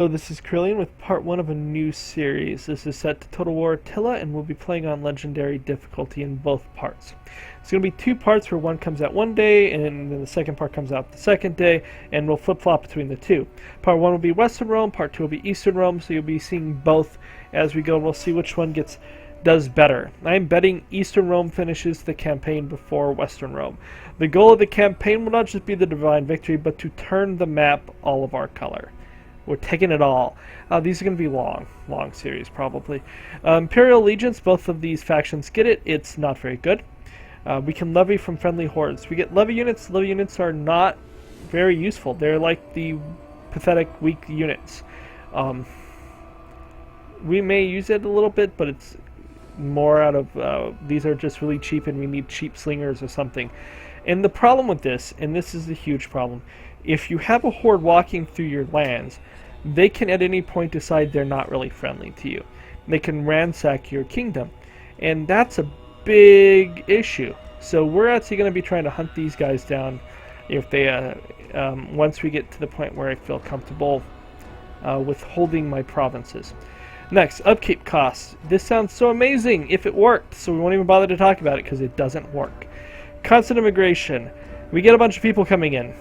So this is Krillian with part 1 of a new series. This is set to Total War Attila, and we'll be playing on Legendary difficulty in both parts. It's going to be 2 parts where one comes out one day, and then the second part comes out the second day, and we'll flip-flop between the two. Part 1 will be Western Rome, part 2 will be Eastern Rome, so you'll be seeing both as we go, and we'll see which one does better. I'm betting Eastern Rome finishes the campaign before Western Rome. The goal of the campaign will not just be the divine victory, but to turn the map all of our color. We're taking it all. These are going to be long series, probably. Imperial Allegiance, both of these factions get it. It's not very good. We can levy from friendly hordes. We get levy units. Levy units are not very useful. They're like the pathetic, weak units. We may use it a little bit, but it's more out of... these are just really cheap, and we need cheap slingers or something. And the problem with this, and this is a huge problem, if you have a horde walking through your lands, they can at any point decide they're not really friendly to you. They can ransack your kingdom, and that's a big issue. So we're actually going to be trying to hunt these guys down if they once we get to the point where I feel comfortable with holding my provinces. Next, upkeep costs. This sounds so amazing if it worked, so we won't even bother to talk about it because it doesn't work. Constant immigration. We get a bunch of people coming in.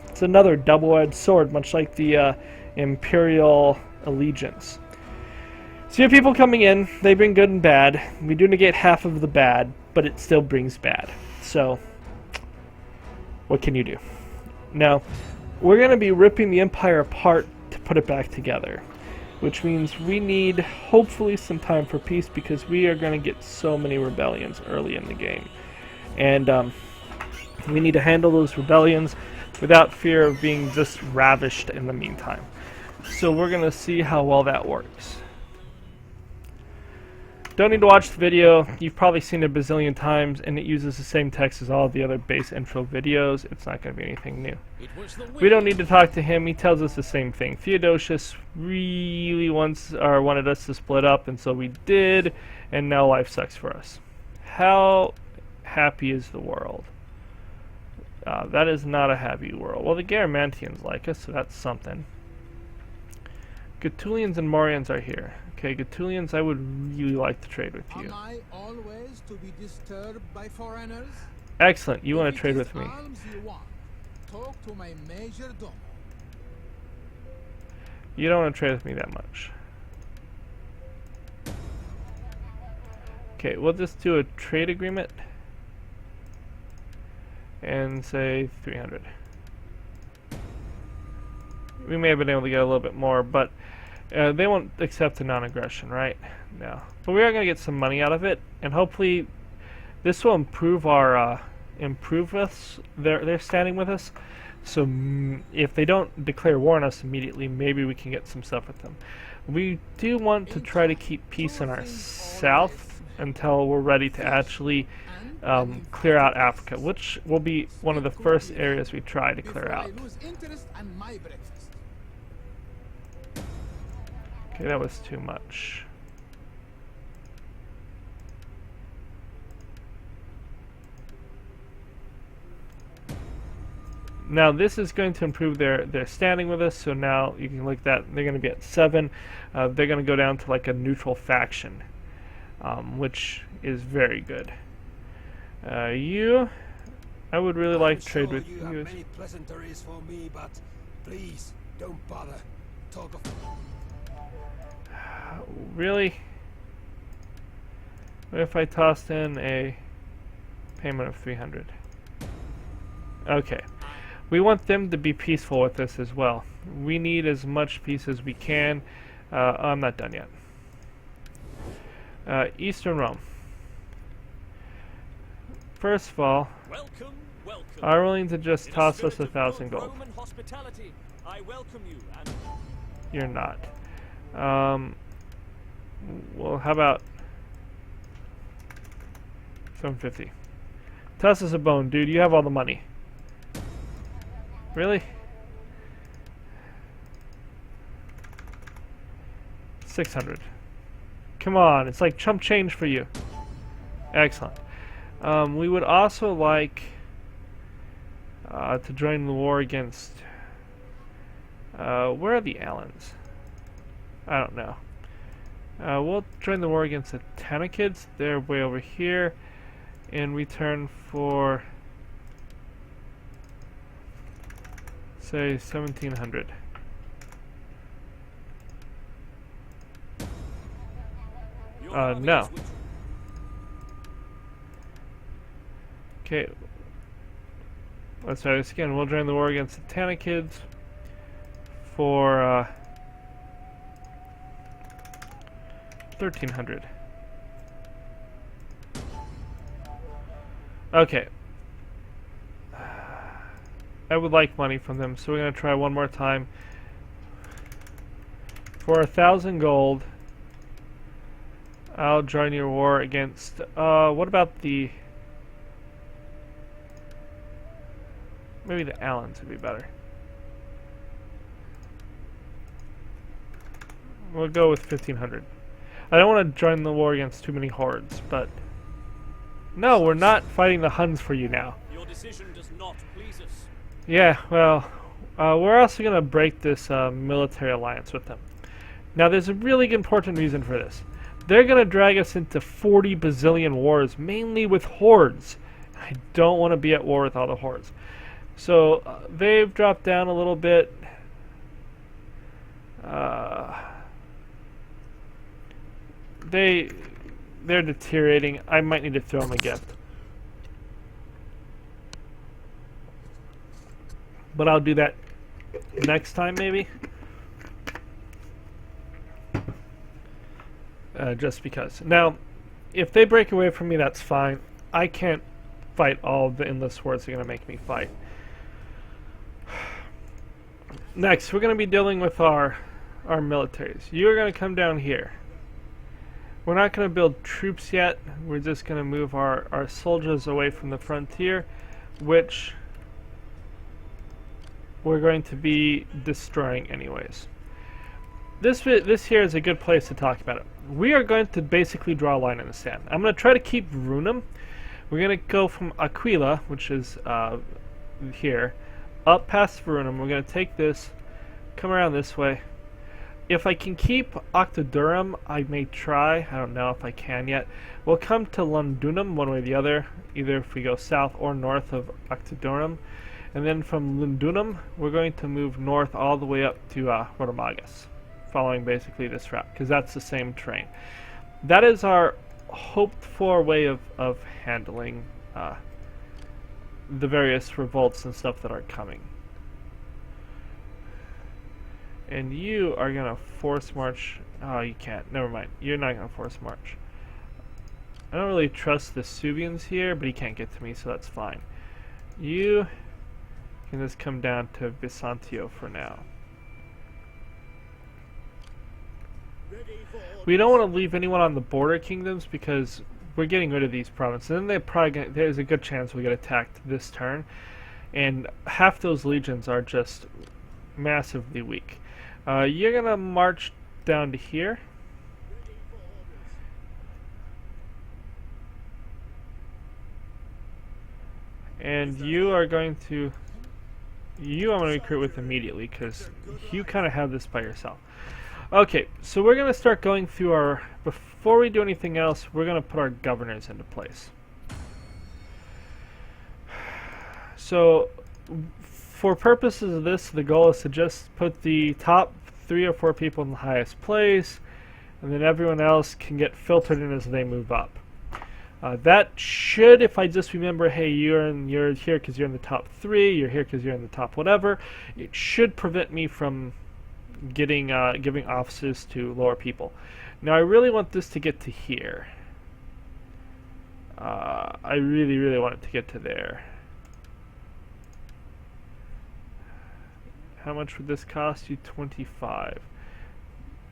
It's another double-edged sword, much like the Imperial Allegiance. So you have people coming in, they bring good and bad. We do negate half of the bad, but it still brings bad. So, what can you do? Now, we're going to be ripping the Empire apart to put it back together, which means we need, hopefully, some time for peace, because we are going to get so many rebellions early in the game. And we need to handle those rebellions without fear of being just ravished in the meantime. So we're going to see how well that works. Don't need to watch the video. You've probably seen it a bazillion times, and it uses the same text as all of the other base intro videos. It's not going to be anything new. We don't need to talk to him. He tells us the same thing. Theodosius really wanted us to split up, and so we did, and now life sucks for us. How happy is the world? That is not a happy world. Well, the Garamantians like us, so that's something. Gaetulians and Morians are here. Okay, Gaetulians, I would really like to trade with you. Am I always to be disturbed by foreigners? Excellent, you want to trade with me. Talk to my major domo. You don't want to trade with me that much. Okay, we'll just do a trade agreement and say 300. We may have been able to get a little bit more, but they won't accept the non-aggression, right? No. But we are going to get some money out of it, and hopefully this will improve our their standing with us. So if they don't declare war on us immediately, maybe we can get some stuff with them. We do want to try to keep peace in our south until we're ready to actually clear out Africa, which will be one of the first areas we try to clear out. Okay, that was too much. Now this is going to improve their standing with us, so now you can look at that. They're going to be at 7. They're going to go down to like a neutral faction, which is very good. I would really like to trade with you. You have many pleasantries for me, but please don't bother. Talk of... Really? What if I tossed in a payment of 300? Okay. We want them to be peaceful with us as well. We need as much peace as we can. I'm not done yet. Eastern Rome. First of all, are willing to just toss us 1,000 gold. I welcome you. You're not. Well, how about 750? Toss us a bone, dude. You have all the money. Really? 600. Come on, it's like chump change for you. Excellent. We would also like to join the war against... where are the Allens? I don't know. We'll join the war against the Tanakids. They're way over here. In return for, say, 1700. Your army No. is with you. Okay. Let's try this again. We'll join the war against the Tanakids for 1300. Okay. I would like money from them, so we're going to try one more time. For 1,000 gold, I'll join your war against, what about the, maybe the Allens would be better. We'll go with 1,500. I don't want to join the war against too many hordes, but no, we're not fighting the Huns for you now. Your decision does not please us. Yeah, well, we're also going to break this military alliance with them. Now, there's a really important reason for this. They're going to drag us into 40 bazillion wars, mainly with hordes. I don't want to be at war with all the hordes. So, they've dropped down a little bit. They're deteriorating. I might need to throw them a gift. But I'll do that next time, maybe. Just because. Now, if they break away from me, that's fine. I can't fight all of the endless hordes they're going to make me fight. Next, we're going to be dealing with our militaries. You're going to come down here. We're not going to build troops yet. We're just going to move our soldiers away from the frontier, which we're going to be destroying anyways. This here is a good place to talk about it. We are going to basically draw a line in the sand. I'm going to try to keep Runum. We're going to go from Aquila, which is here, up past Runum. We're going to take this, come around this way. If I can keep Octodurum, I may try. I don't know if I can yet. We'll come to Lundunum, one way or the other, either if we go south or north of Octodurum. And then from Lundunum, we're going to move north all the way up to Rodomagus, following basically this route, because that's the same terrain. That is our hoped-for way of handling the various revolts and stuff that are coming. And you are going to force march. Oh, you can't. Never mind. You're not going to force march. I don't really trust the Suevians here, but he can't get to me, so that's fine. You can just come down to Bisantio for now. We don't want to leave anyone on the border kingdoms because we're getting rid of these provinces. And there's a good chance we get attacked this turn. And half those legions are just massively weak. You're going to march down to here. And you are going to... You I'm going to recruit with immediately because you kind of have this by yourself. Okay, so we're going to start going through our... Before we do anything else, we're going to put our governors into place. So, for purposes of this, the goal is to just put the top 3 or 4 people in the highest place, and then everyone else can get filtered in as they move up. That should, if I just remember, hey, you're here because you're in the top 3, you're here because you're in the top whatever, it should prevent me from giving offices to lower people. Now, I really want this to get to here. I really, really want it to get to there. How much would this cost you? 25.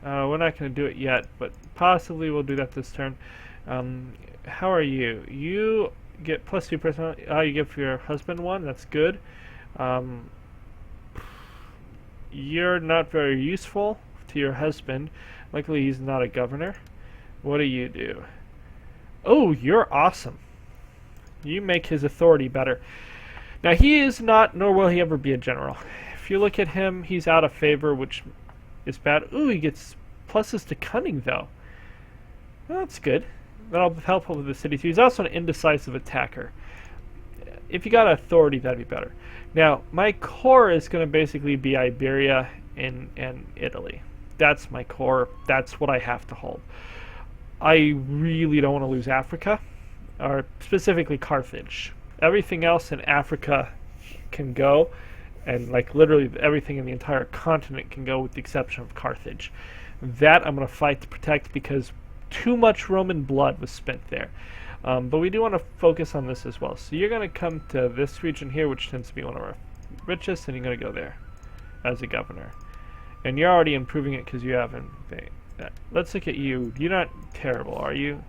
We're not going to do it yet, but possibly we'll do that this turn. How are you? You get plus 2 personality. You give your husband 1. That's good. You're not very useful to your husband. Luckily, he's not a governor. What do you do? Oh, you're awesome. You make his authority better. Now, he is not, nor will he ever be a general. If you look at him, he's out of favor, which is bad. Ooh, he gets pluses to cunning, though. Well, that's good. That'll help with the city too. He's also an indecisive attacker. If you got authority, that'd be better. Now, my core is going to basically be Iberia and Italy. That's my core. That's what I have to hold. I really don't want to lose Africa, or specifically Carthage. Everything else in Africa can go, and like literally everything in the entire continent can go with the exception of Carthage. That I'm going to fight to protect because too much Roman blood was spent there. But we do want to focus on this as well. So you're going to come to this region here, which tends to be one of our richest, and you're going to go there as a governor. And you're already improving it because you haven't. Let's look at you. You're not terrible, are you?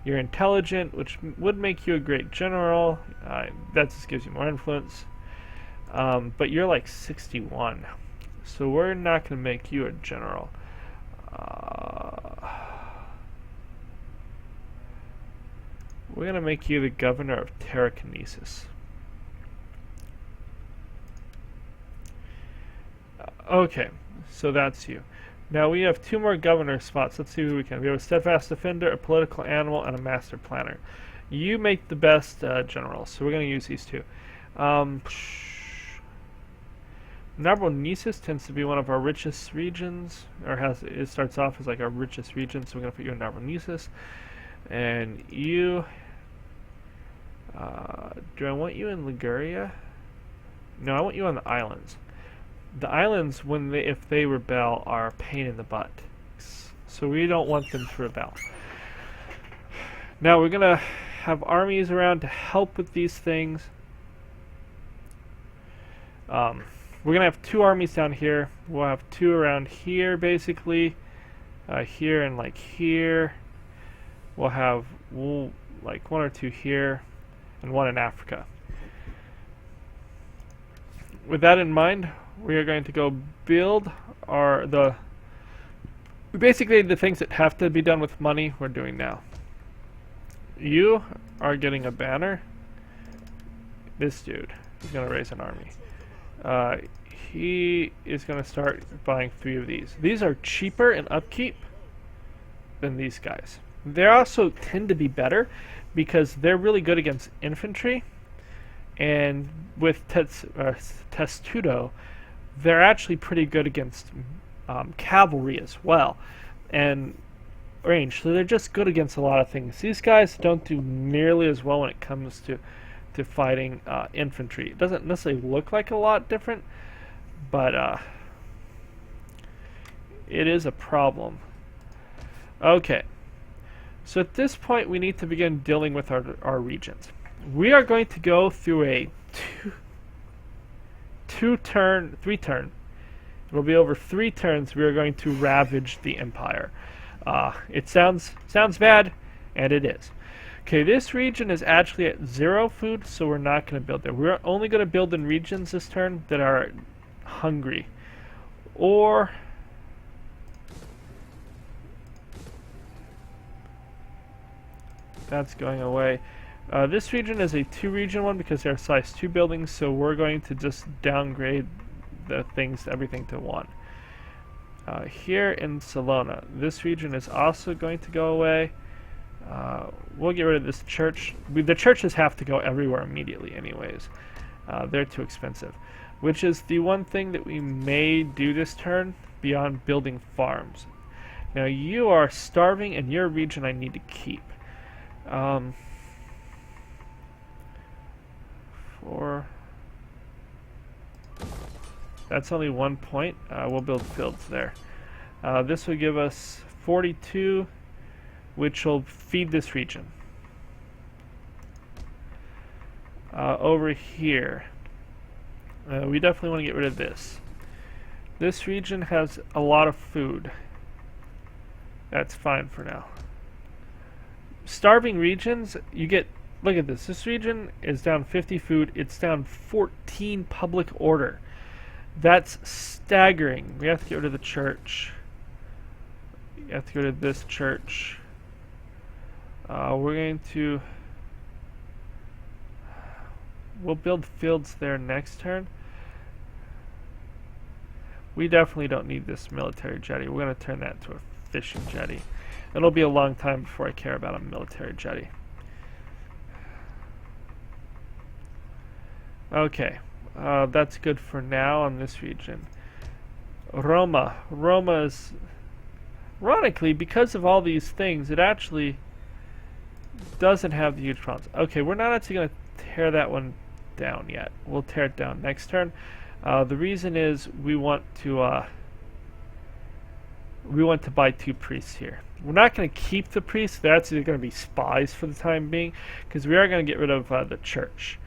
You're intelligent, which would make you a great general. That just gives you more influence. But you're like 61. So we're not going to make you a general. We're going to make you the governor of Tarraconensis. Okay, so that's you. Now we have 2 more governor spots. Let's see who we can. We have a steadfast defender, a political animal, and a master planner. You make the best general, so we're going to use these 2. Narbonensis tends to be one of our richest regions, or it starts off as like our richest region, so we're going to put you in Narbonensis. And you, do I want you in Liguria? No, I want you on the islands. The islands, if they rebel, are a pain in the butt. So we don't want them to rebel. Now we're going to have armies around to help with these things. We're going to have 2 armies down here. We'll have 2 around here, basically. Here and like here. We'll have like 1 or 2 here and 1 in Africa. With that in mind, we are going to go build basically the things that have to be done with money we're doing now. You are getting a banner. This dude is going to raise an army. He is going to start buying 3 of these. These are cheaper in upkeep than these guys. They also tend to be better because they're really good against infantry, and with Testudo, they're actually pretty good against cavalry as well, and range. So they're just good against a lot of things. These guys don't do nearly as well when it comes to fighting infantry. It doesn't necessarily look like a lot different, but it is a problem. Okay. So at this point, we need to begin dealing with our regions. We are going to go through a 3 turn. It will be over 3 turns. We are going to ravage the empire. It sounds bad, and it is. Okay, this region is actually at 0 food, so we're not going to build there. We're only going to build in regions this turn that are hungry, or that's going away. This region is a 2 region one because they're size 2 buildings, so we're going to just downgrade the things, everything to 1. Here in Salona, this region is also going to go away. We'll get rid of this church. The churches have to go everywhere immediately anyways. They're too expensive. Which is the one thing that we may do this turn beyond building farms. Now you are starving and your region I need to keep. That's only 1 point. We'll build fields there. This will give us 42, which will feed this region. Over here, we definitely want to get rid of this. This region has a lot of food. That's fine for now. Starving regions, you get, look at this. This region is down 50 food. It's down 14 public order. That's staggering. We have to get rid of the church. You have to go to this church. We're going to... We'll build fields there next turn. We definitely don't need this military jetty. We're going to turn that into a fishing jetty. It'll be a long time before I care about a military jetty. Okay, that's good for now on this region. Roma. Roma is, ironically, because of all these things, it actually doesn't have the huge problems. Okay, we're not actually going to tear that one down yet. We'll tear it down next turn. The reason is we want to buy 2 priests here. We're not going to keep the priests. They're actually going to be spies for the time being, because we are going to get rid of the church.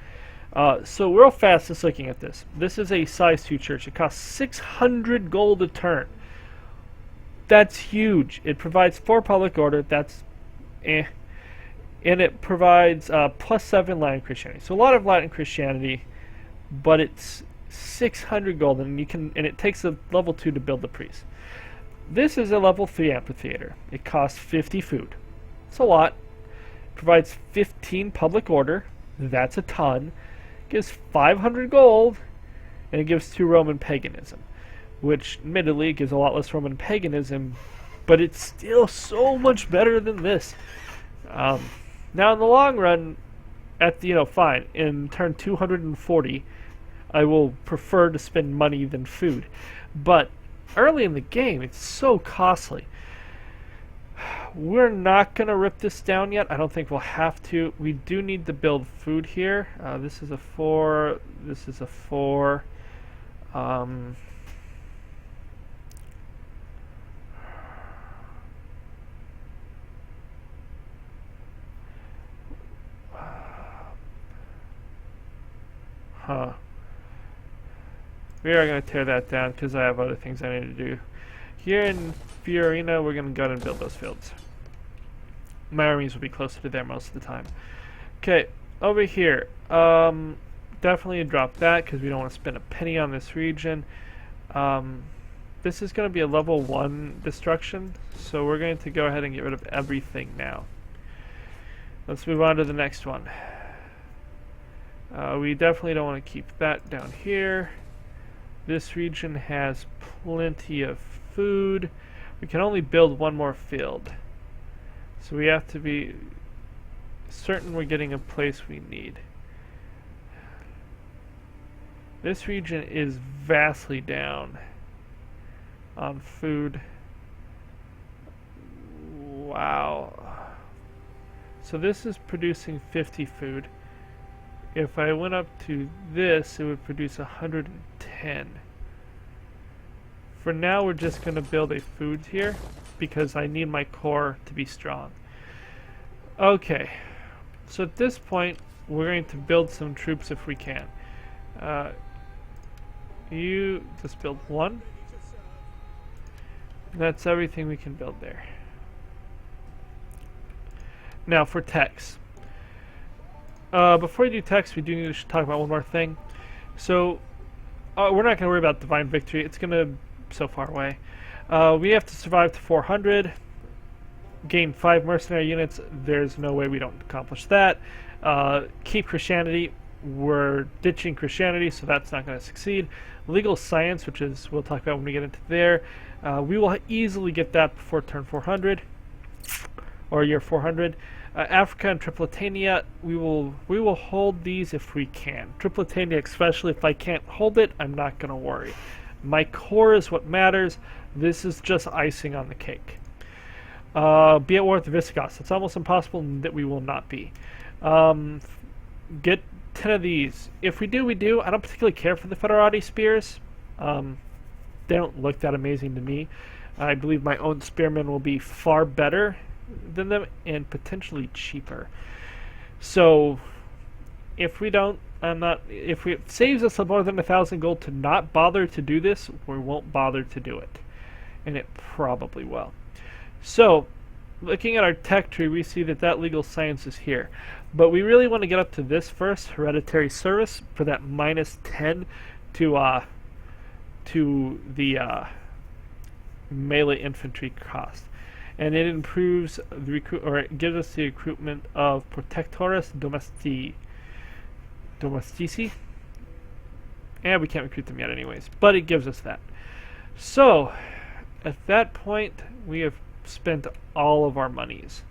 So real fast, just looking at this. This is a size 2 church. It costs 600 gold a turn. That's huge. It provides 4 public order. That's eh. And it provides +7 Latin Christianity. So a lot of Latin Christianity, but it's 600 gold, and it takes a level 2 to build the priest. This is a level 3 amphitheater. It costs 50 food. It's a lot. It provides 15 public order. That's a ton. It gives 500 gold, and it gives 2 Roman paganism, which admittedly gives a lot less Roman paganism, but it's still so much better than this. Now in the long run, at the fine, in turn 240, I will prefer to spend money than food, but early in the game, it's so costly. We're not going to rip this down yet. I don't think we'll have to. We do need to build food here. This is a 4. This is a 4. We are going to tear that down because I have other things I need to do. Here in Fiorina, we're going to go and build those fields. My armies will be closer to there most of the time. Okay, over here. Definitely drop that because we don't want to spend a penny on this region. This is going to be a level 1 destruction, so we're going to go ahead and get rid of everything now. Let's move on to the next one. We definitely don't want to keep that down here. This region has plenty of food. We can only build 1 more field. So we have to be certain we're getting a place we need. This region is vastly down on food. Wow. So this is producing 50 food. If I went up to this, it would produce 110. For now, we're just going to build a food here because I need my core to be strong. Okay, so at this point, we're going to build some troops if we can. You just build 1. That's everything we can build there. Now for text. Before we do text, we do need to talk about one more thing. So, we're not going to worry about Divine Victory. It's going to be so far away. We have to survive to 400. Gain 5 mercenary units. There's no way we don't accomplish that. Keep Christianity. We're ditching Christianity, so that's not going to succeed. Legal science, which is we'll talk about when we get into there. We will easily get that before turn 400 or year 400. Africa and Tripolitania, we will hold these if we can. Tripolitania, especially if I can't hold it, I'm not going to worry. My core is what matters. This is just icing on the cake. Be at war with the Visigoths. It's almost impossible that we will not be. Get 10 of these. If we do, we do. I don't particularly care for the Federati spears. They don't look that amazing to me. I believe my own spearmen will be far better than them and potentially cheaper. So if we don't, if it saves us more than 1,000 gold to not bother to do this, we won't bother to do it, and it probably will. So looking at our tech tree, we see that legal science is here, but we really want to get up to this first, hereditary service, for that -10 to the melee infantry cost. And it improves the it gives us the recruitment of Protectores Domestici. And we can't recruit them yet anyways, but it gives us that. So, at that point, we have spent all of our monies.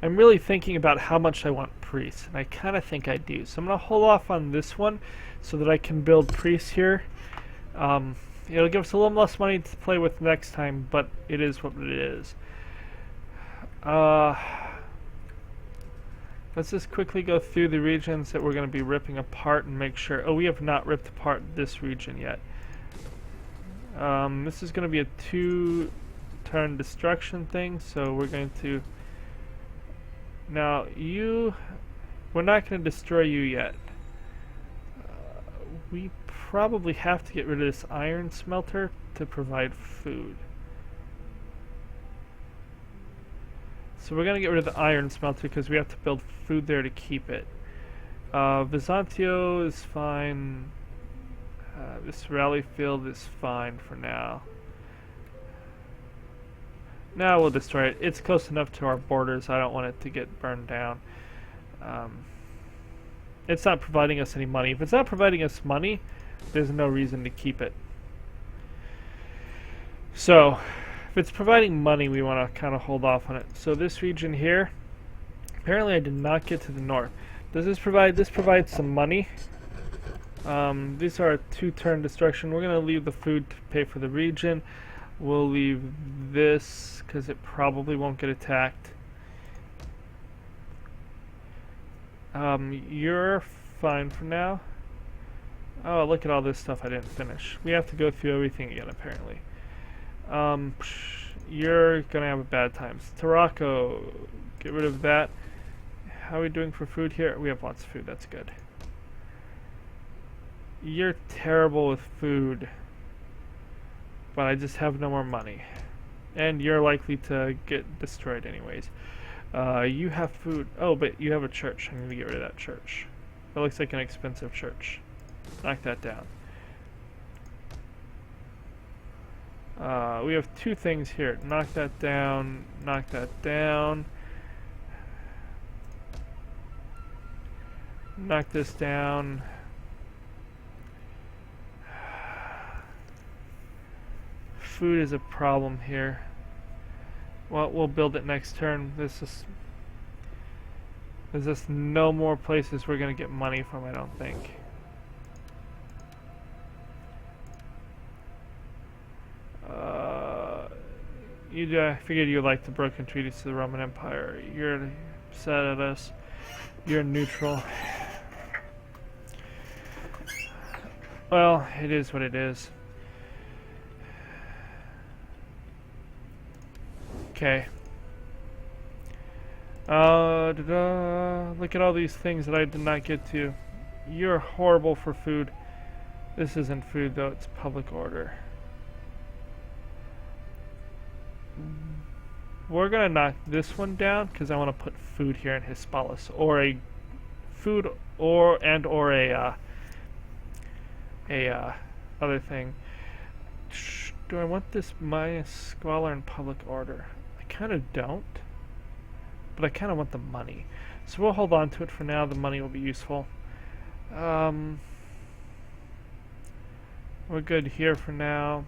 I'm really thinking about how much I want priests, and I kind of think I do. So I'm going to hold off on this one so that I can build priests here. It'll give us a little less money to play with next time, but it is what it is. Let's just quickly go through the regions that we're going to be ripping apart and make sure. Oh, we have not ripped apart this region yet. This is going to be a 2-turn destruction thing, so we're going to... Now, we're not going to destroy you yet. We probably have to get rid of this iron smelter to provide food. So we're going to get rid of the iron smelter because we have to build food there to keep it. Byzantio is fine. This rally field is fine for now. Now we'll destroy it. It's close enough to our borders. I don't want it to get burned down. It's not providing us any money. If it's not providing us money, there's no reason to keep it. So, if it's providing money, we want to kind of hold off on it. So this region here, apparently I did not get to the north. Does this provide? This provides some money. These are a 2-turn destruction. We're going to leave the food to pay for the region. We'll leave this because it probably won't get attacked. You're fine for now. Oh, look at all this stuff I didn't finish. We have to go through everything again, apparently. You're gonna have a bad time. Tarako, get rid of that. How are we doing for food here? We have lots of food, that's good. You're terrible with food. But I just have no more money. And you're likely to get destroyed anyways. You have food. Oh, but you have a church. I need to get rid of that church. That looks like an expensive church. Knock that down. We have 2 things here. Knock that down. Knock that down. Knock this down. Food is a problem here. Well, we'll build it next turn. There's just no more places we're gonna get money from, I don't think. I figured you'd like the broken treaties to the Roman Empire. You're upset at us. You're neutral. Well, it is what it is. Okay. Look at all these things that I did not get to. You're horrible for food. This isn't food though, it's public order. We're gonna knock this one down because I want to put food here in Hispalis, or a food, or a other thing. Do I want this minus squalor and public order? I kind of don't, but I kind of want the money. So we'll hold on to it for now. The money will be useful. We're good here for now.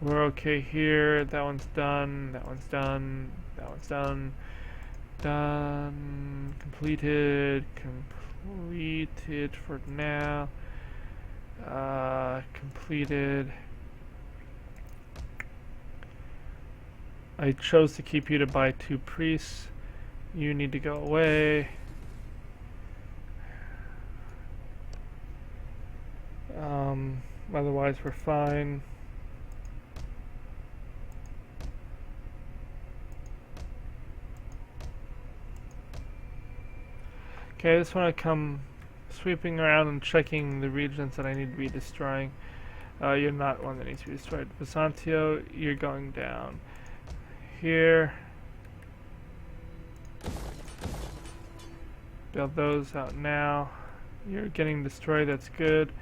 We're okay here. That one's done. That one's done. That one's done. Done. Completed. Completed for now. Completed. I chose to keep you to buy 2 priests. You need to go away. Otherwise we're fine. Okay, I just want to come sweeping around and checking the regions that I need to be destroying. You're not one that needs to be destroyed. Byzantio, you're going down. Here. Build those out now. You're getting destroyed, that's good.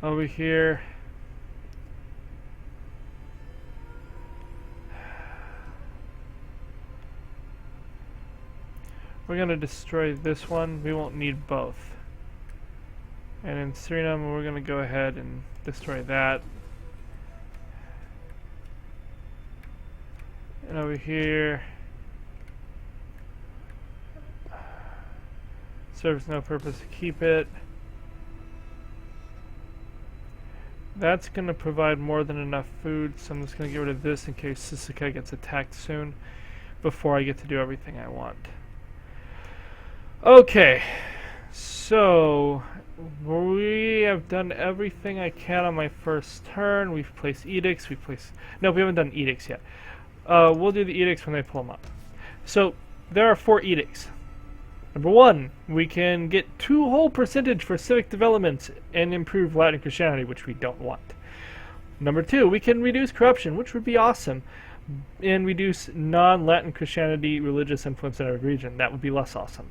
Over here. We're going to destroy this one. We won't need both. And in Suriname, we're going to go ahead and destroy that. And over here, serves no purpose to keep it. That's going to provide more than enough food, so I'm just going to get rid of this in case Sisuke gets attacked soon, before I get to do everything I want. Okay, so we have done everything I can on my first turn. We've placed edicts, no, we haven't done edicts yet. We'll do the edicts when they pull them up. So, there are 4 edicts. Number 1, we can get 2 whole percentage for civic development and improve Latin Christianity, which we don't want. Number 2, we can reduce corruption, which would be awesome, and reduce non-Latin Christianity religious influence in our region. That would be less awesome.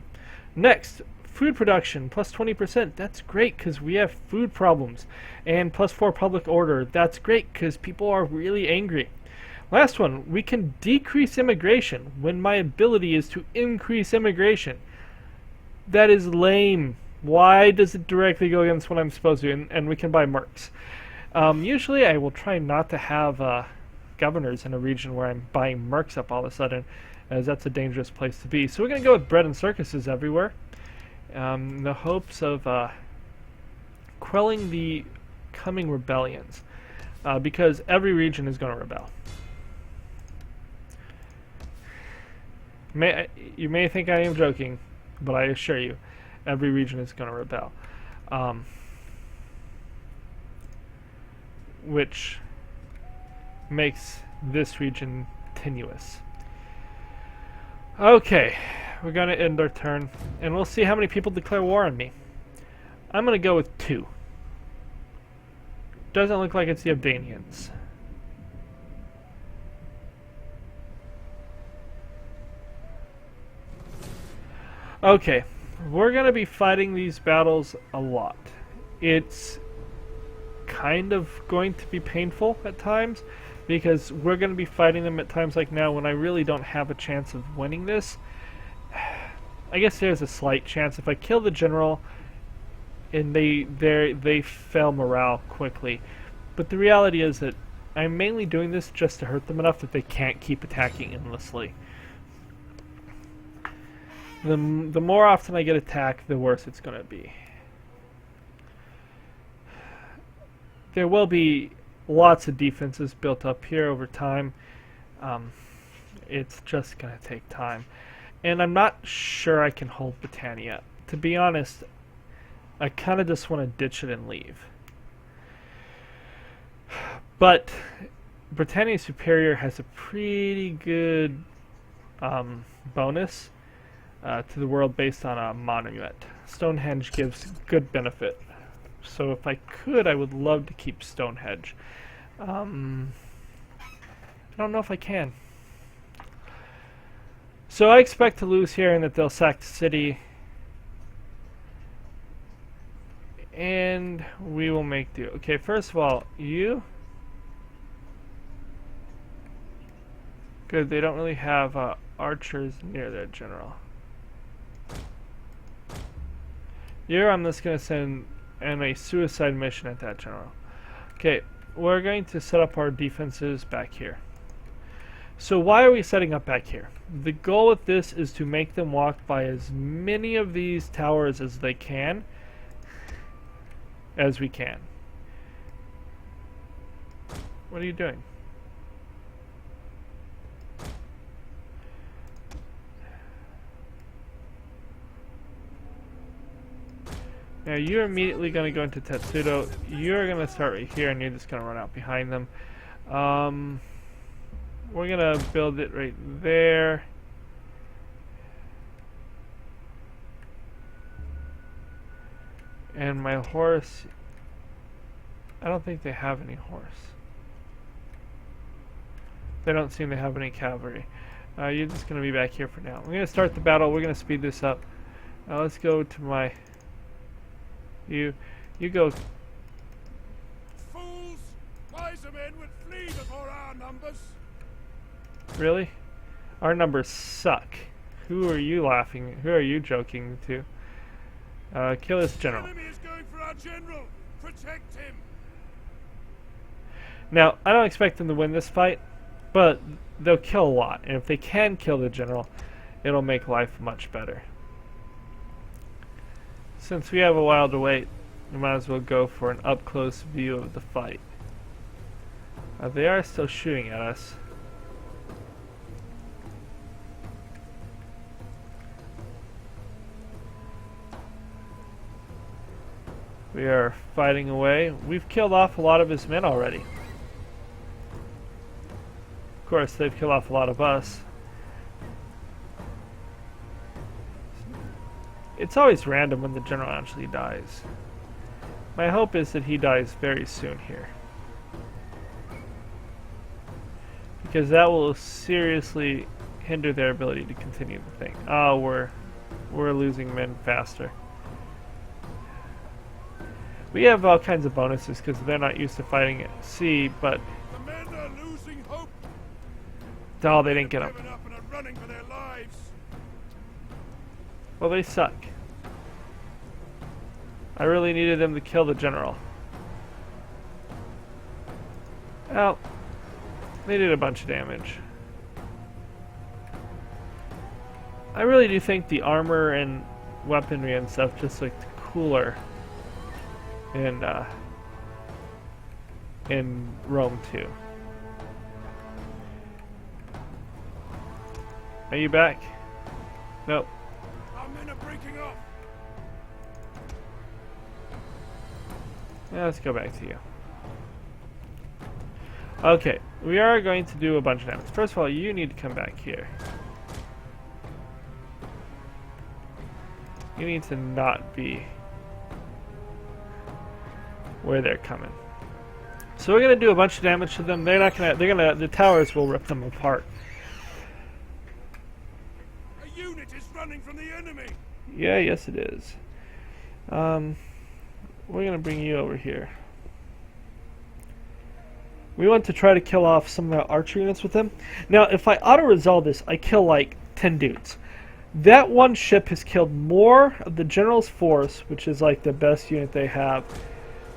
Next, food production, plus 20%. That's great because we have food problems. And plus 4 public order. That's great because people are really angry. Last one, we can decrease immigration when my ability is to increase immigration. That is lame. Why does it directly go against what I'm supposed to? And we can buy mercs. Usually I will try not to have governors in a region where I'm buying mercs up all of a sudden, as that's a dangerous place to be. So we're going to go with bread and circuses everywhere, in the hopes of quelling the coming rebellions, because every region is going to rebel. You may think I am joking, but I assure you, every region is going to rebel. Which makes this region tenuous. Okay, we're going to end our turn, and we'll see how many people declare war on me. I'm going to go with 2. Doesn't look like it's the Abdanians. Okay, we're going to be fighting these battles a lot. It's kind of going to be painful at times, because we're going to be fighting them at times like now when I really don't have a chance of winning this. I guess there's a slight chance if I kill the general and they fail morale quickly. But the reality is that I'm mainly doing this just to hurt them enough that they can't keep attacking endlessly. The more often I get attacked, the worse it's going to be. There will be lots of defenses built up here over time. It's just going to take time. And I'm not sure I can hold Britannia. To be honest, I kind of just want to ditch it and leave. But Britannia Superior has a pretty good bonus to the world based on a monument. Stonehenge gives good benefit. So if I could, I would love to keep Stonehenge. I don't know if I can. So I expect to lose here and that they'll sack the city. And we will make do. Okay, first of all, you... Good, they don't really have archers near their general. Here I'm just going to send in a suicide mission at that general. Okay, we're going to set up our defenses back here. So why are we setting up back here? The goal with this is to make them walk by as many of these towers as they can, as we can. What are you doing? Now you're immediately going to go into Tetsudo. You're going to start right here and you're just going to run out behind them. We're going to build it right there. And my horse, I don't think they have any horse. They don't seem to have any cavalry. You're just going to be back here for now. We're going to start the battle. We're going to speed this up. Let's go to my... You go. Fools! Wiser men would flee before our numbers. Really? Our numbers suck. Who are you laughing? Who are you joking to? Kill this general. Enemy is going for our general. Protect him. Now, I don't expect them to win this fight, but they'll kill a lot. And if they can kill the general, it'll make life much better. Since we have a while to wait, we might as well go for an up-close view of the fight. They are still shooting at us. We are fighting away. We've killed off a lot of his men already. Of course, they've killed off a lot of us. It's always random when the general actually dies. My hope is that he dies very soon here, because that will seriously hinder their ability to continue the thing. Oh, we're losing men faster. We have all kinds of bonuses because they're not used to fighting at sea, but The men are losing hope. oh, they didn't get them. Given up and are running for their lives. Well, they suck. I really needed them to kill the general. Well, they did a bunch of damage. I really do think the armor and weaponry and stuff just looked cooler in Rome 2. Are you back? Nope. Our men are breaking off. Yeah, let's go back to you. Okay, we are going to do a bunch of damage. First of all, you need to come back here. You need to not be where they're coming. So we're gonna do a bunch of damage to them. The towers will rip them apart. A unit is running from the enemy. Yeah, yes it is. We're gonna bring you over here. We want to try to kill off some of the archer units with them. Now, if I auto-resolve this, I kill like 10 dudes. That one ship has killed more of the general's force, which is like the best unit they have,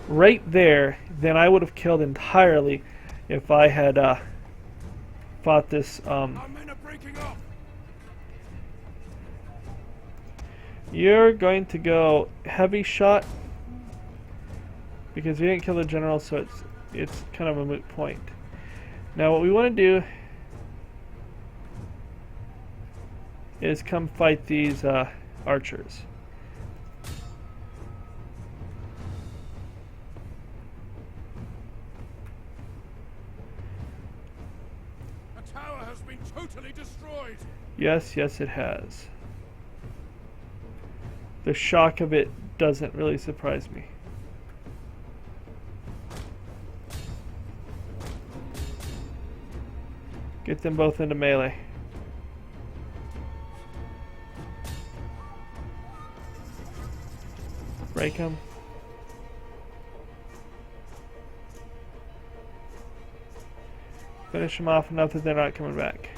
right there, than I would have killed entirely if I had fought this. Our men are breaking off. You're going to go heavy shot because we didn't kill the general, so it's kind of a moot point. Now what we want to do is come fight these archers. A tower has been totally destroyed. Yes, yes it has. The shock of it doesn't really surprise me. Get them both into melee. Break them. Finish them off enough that they're not coming back.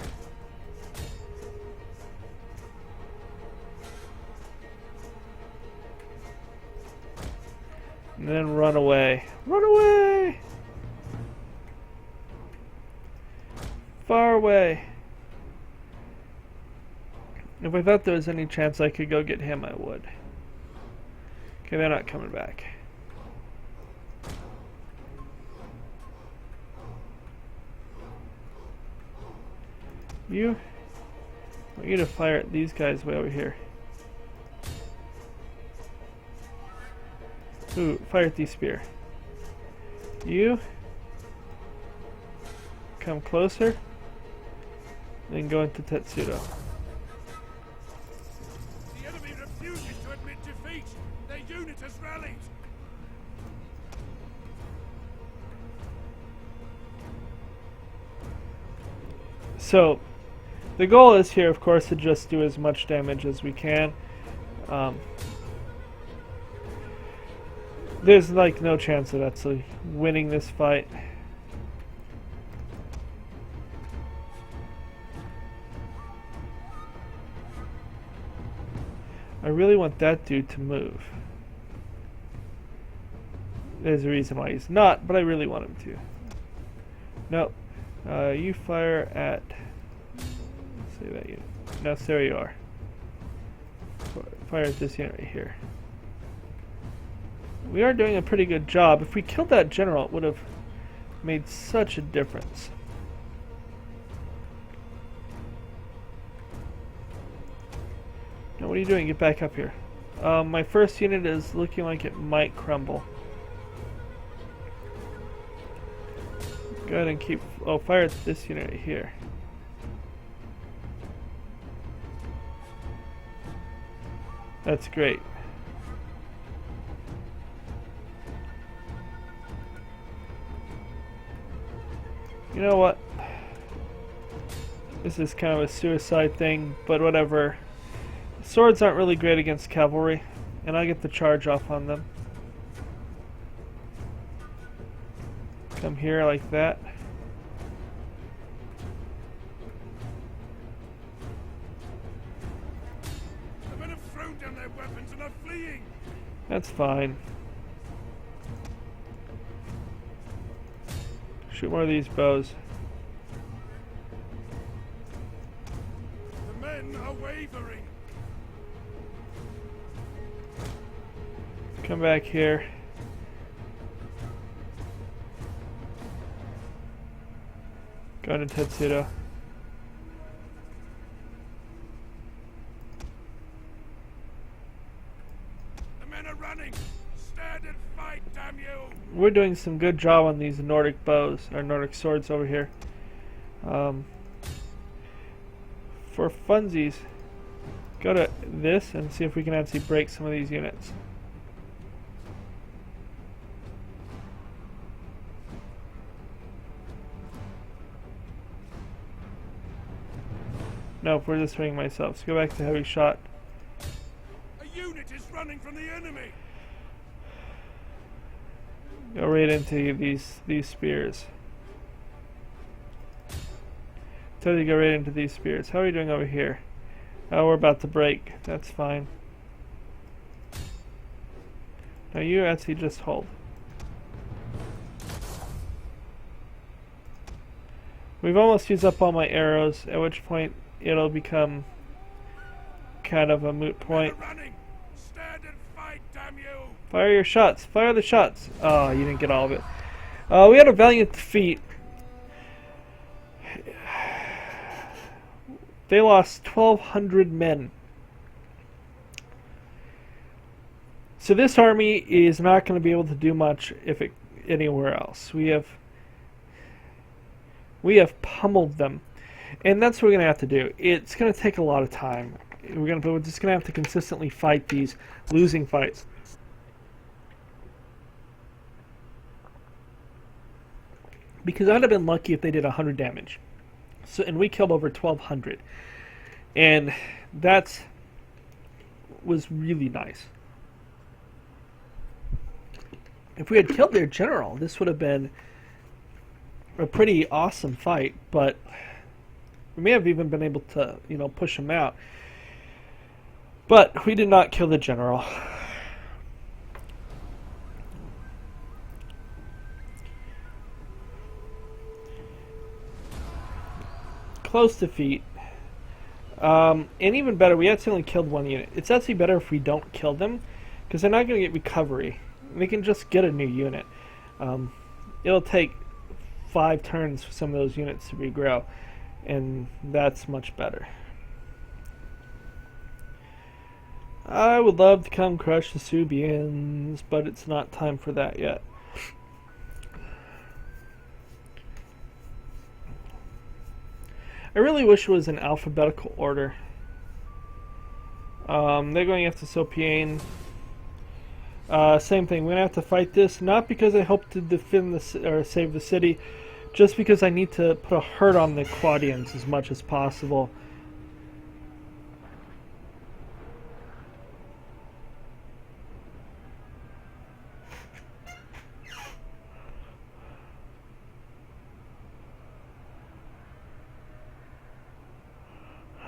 And then run away. Run away! Far away. If I thought there was any chance I could go get him, I would. Okay, they're not coming back. I want you to fire at these guys way over here. Ooh, fire at these spear. You come closer, then go into Tetsudo. The enemy refuses to admit defeat. Their unit has rallied. So, the goal is here, of course, to just do as much damage as we can. There's like no chance of actually winning this fight. I really want that dude to move. There's a reason why he's not, but I really want him to. No. You fire at... say that unit. No, so there you are. Fire at this unit right here. We are doing a pretty good job. If we killed that general, it would have made such a difference. Now, what are you doing? Get back up here. My first unit is looking like it might crumble. Go ahead and keep... oh, fire at this unit right here. That's great. You know what? This is kind of a suicide thing, but whatever. Swords aren't really great against cavalry, and I get the charge off on them. Come here like that. The men have thrown down their weapons and are fleeing. That's fine. Shoot more of these bows. The men are wavering. Come back here. Go into Tetsudo. The men are running. Stand and fight, damn you! We're doing some good job on these Nordic bows, or Nordic swords over here. For funsies, go to this and see if we can actually break some of these units. Nope, we're just swinging myself. So go back to heavy shot. A unit is running from the enemy. Go right into these spears. Totally go right into these spears. How are you doing over here? Oh, we're about to break. That's fine. Now you actually just hold. We've almost used up all my arrows, at which point it'll become kind of a moot point. Running. Stand and fight, damn you! Fire your shots. Fire the shots. Oh, you didn't get all of it. We had a valiant defeat. They lost 1,200 men. So this army is not going to be able to do much if it anywhere else. We have pummeled them, and that's what we're going to have to do. It's going to take a lot of time. We're just going to have to consistently fight these losing fights. Because I'd have been lucky if they did 100 damage. So, and we killed over 1,200. And that was really nice. If we had killed their general, this would have been a pretty awesome fight, but we may have even been able to, push him out. But we did not kill the general. Close defeat. And even better, we actually only killed one unit. It's actually better if we don't kill them, because they're not going to get recovery. They can just get a new unit. It'll take 5 turns for some of those units to regrow, and that's much better. I would love to come crush the Suebians, but it's not time for that yet. I really wish it was in alphabetical order. They're going after Sopiane. Same thing. We're gonna have to fight this, not because I hope to defend or save the city, just because I need to put a hurt on the Quadians as much as possible.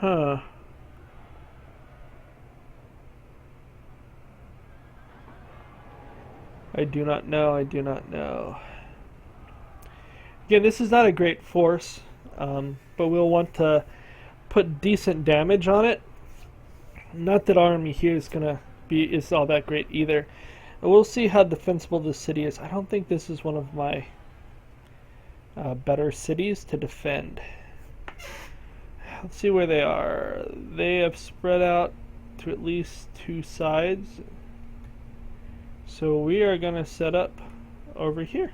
Huh. I do not know. I do not know. Again, this is not a great force, but we'll want to put decent damage on it. Not that our army here is all that great either. And we'll see how defensible this city is. I don't think this is one of my better cities to defend. Let's see where they are. They have spread out to at least 2 sides. So we are going to set up over here.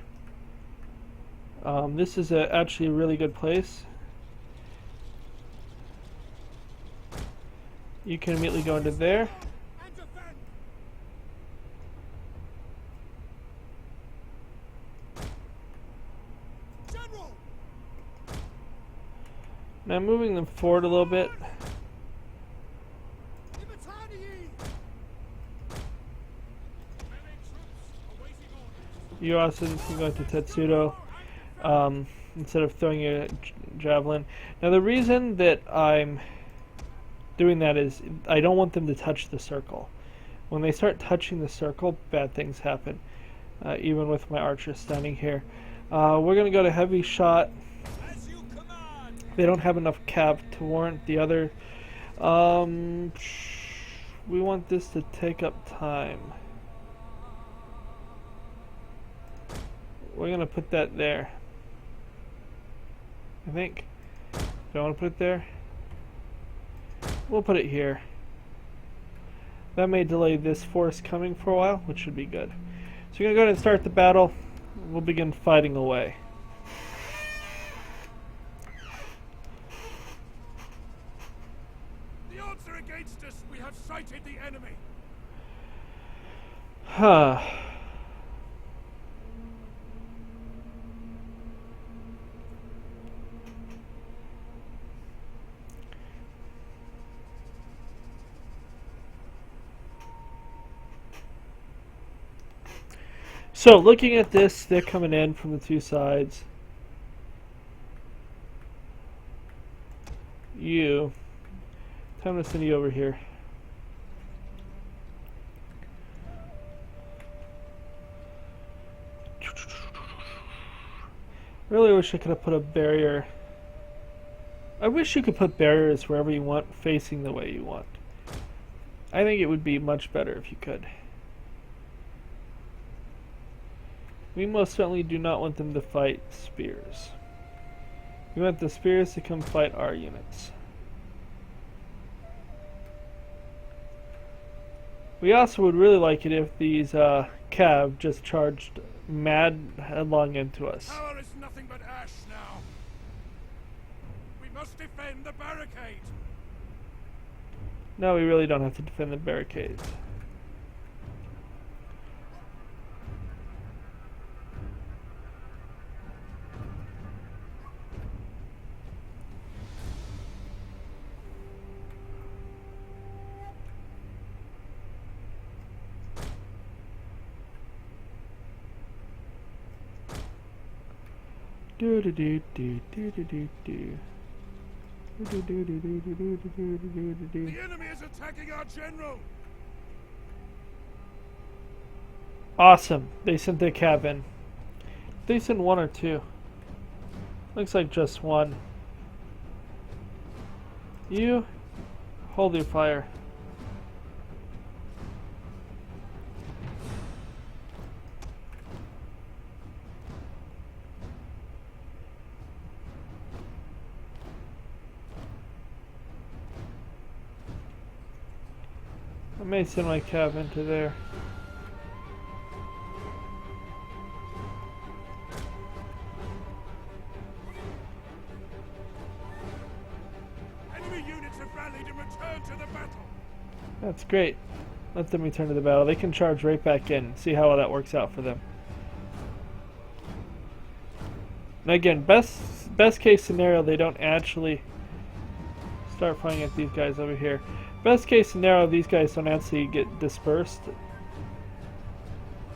This is actually a really good place. You can immediately go into there. Now moving them forward a little bit. You also can go to Tetsudo instead of throwing a javelin. Now the reason that I'm doing that is I don't want them to touch the circle. When they start touching the circle, bad things happen. Even with my archers standing here. We're going to go to heavy shot. They don't have enough cav to warrant the other. We want this to take up time. We're going to put that there. I think. Don't want to put it there. We'll put it here. That may delay this force coming for a while, which should be good. So we're going to go ahead and start the battle. We'll begin fighting away. The odds are against us. We have sighted the enemy. Huh. So, looking at this, they're coming in from the 2 sides. Time to send you over here. Really wish I could have put a barrier. I wish you could put barriers wherever you want, facing the way you want. I think it would be much better if you could. We most certainly do not want them to fight spears. We want the spears to come fight our units. We also would really like it if these cav just charged mad headlong into us. Power is nothing but ash now. We must defend the barricade. No, we really don't have to defend the barricades. Do do do do do do do do. Do do do do do do do do do do. The enemy is attacking our general. Awesome. They sent their cav in. They sent 1 or 2. Looks like just 1. You hold your fire. I may send my cav into there. Enemy units have rallied and returned to the battle. That's great. Let them return to the battle. They can charge right back in. See how that works out for them. And again, best case scenario, they don't actually start fighting at these guys over here. Best case scenario, these guys don't actually get dispersed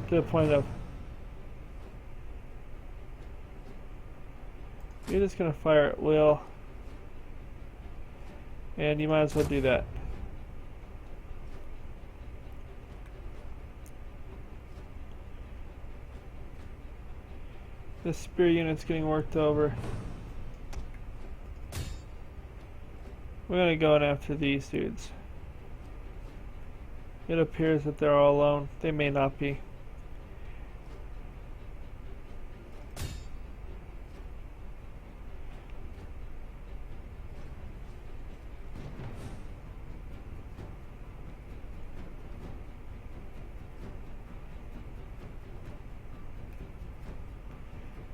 to the point of you're just gonna fire at will, and you might as well do that. The spear unit's getting worked over. We're gonna go in after these dudes. It appears that they're all alone. They may not be.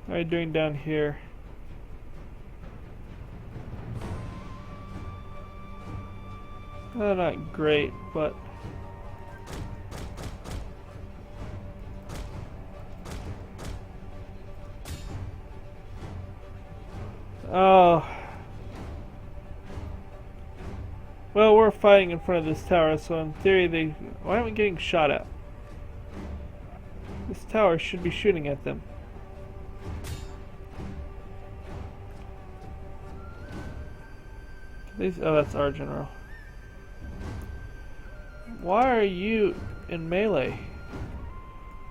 How are you doing down here? Not great, but oh. Well, we're fighting in front of this tower, so in theory they... Why aren't we getting shot at? This tower should be shooting at them. Oh, that's our general. Why are you in melee?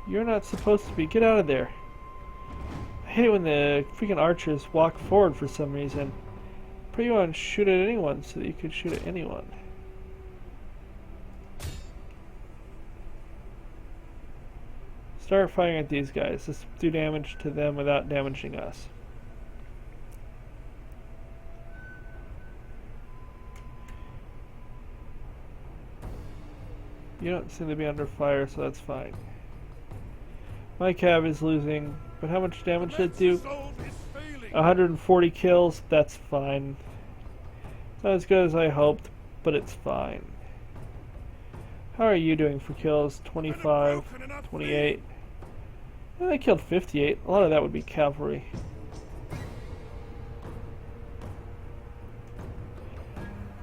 You're not supposed to be. Get out of there. I hate it when the freaking archers walk forward for some reason. Put you on shoot at anyone so that you can shoot at anyone. Start firing at these guys. Let's do damage to them without damaging us. You don't seem to be under fire, so that's fine. My cav is losing, but how much damage did it do? 140 kills, that's fine. Not as good as I hoped, but it's fine. How are you doing for kills? 25, 28. Well, they killed 58. A lot of that would be cavalry.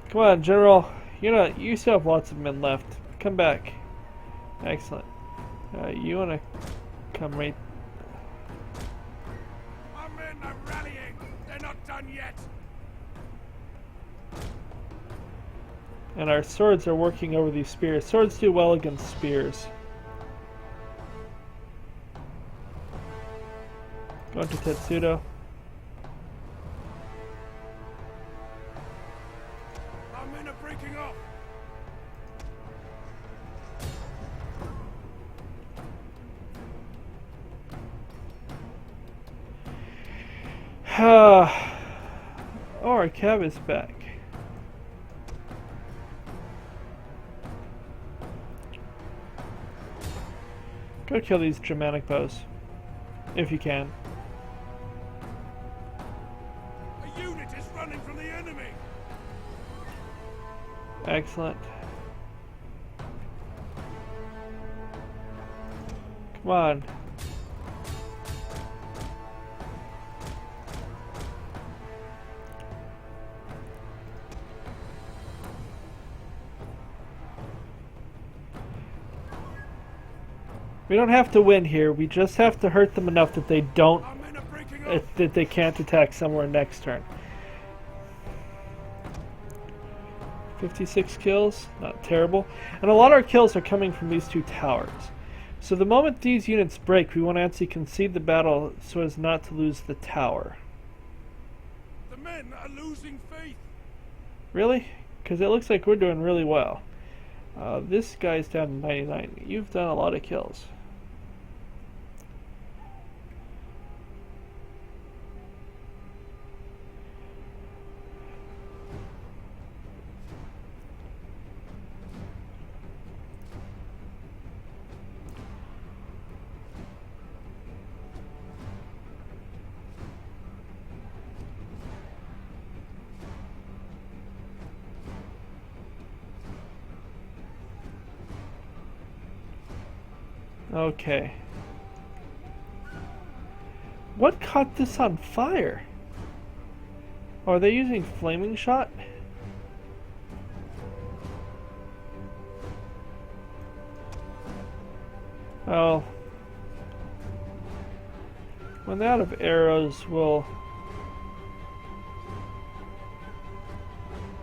Come on, General. You still have lots of men left. Come back. Excellent. You want to come right... Our men are rallying. They're not done yet. And our swords are working over these spears. Swords do well against spears. Going to Tetsudo. Our men are breaking off. Oh, our cab is back. Go kill these Germanic bows, if you can. A unit is running from the enemy. Excellent. Come on. We don't have to win here. We just have to hurt them enough that they don't, Our men are breaking off. that they can't attack somewhere next turn. 56 kills, not terrible. And a lot of our kills are coming from these two towers. So the moment these units break, we want to actually concede the battle so as not to lose the tower. The men are losing faith. Really? Because it looks like we're doing really well. This guy's down to 99. You've done a lot of kills. Okay. What caught this on fire? Oh, are they using flaming shot? Oh. When they're out of arrows,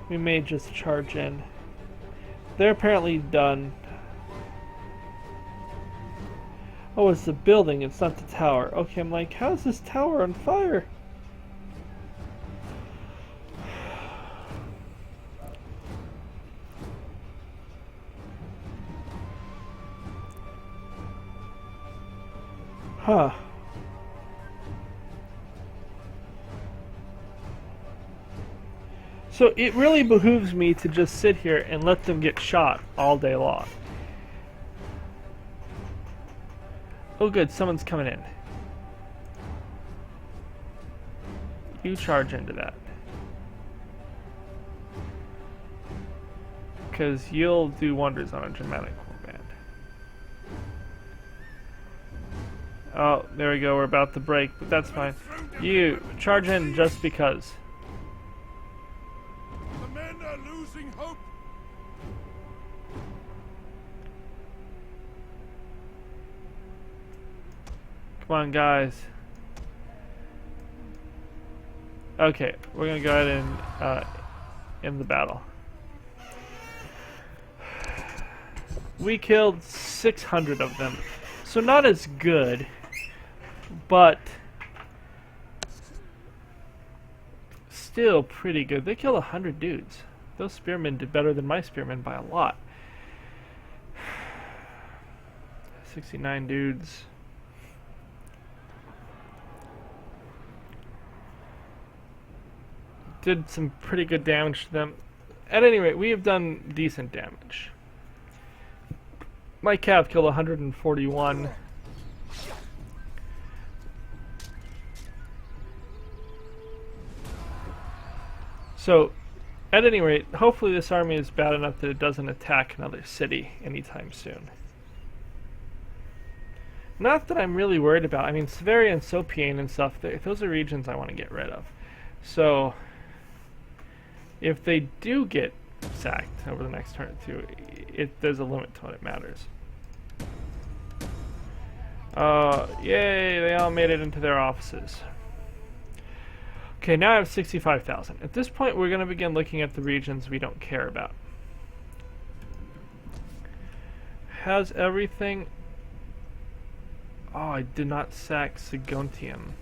we may just charge in. They're apparently done. Oh, it's the building, it's not the tower. Okay, I'm like, how is this tower on fire? Huh. So it really behooves me to just sit here and let them get shot all day long. Oh good, someone's coming in. You charge into that. Because you'll do wonders on a Germanic warband. Oh, there we go, we're about to break, but that's fine. You, charge in just because. The men are losing hope. Come on, guys. Okay, we're gonna go ahead and end the battle. We killed 600 of them, so not as good, but still pretty good. They killed 100 dudes. Those spearmen did better than my spearmen by a lot. 69 dudes. Did some pretty good damage to them. At any rate, we have done decent damage. My cav killed 141. So, at any rate, hopefully this army is bad enough that it doesn't attack another city anytime soon. Not that I'm really worried about. I mean, Severia and Sopiane and stuff, those are regions I want to get rid of. So, if they do get sacked over the next turn or two, there's a limit to what it matters. Yay, they all made it into their offices. Okay, now I have 65,000. At this point, we're going to begin looking at the regions we don't care about. Has everything... Oh, I did not sack Saguntium.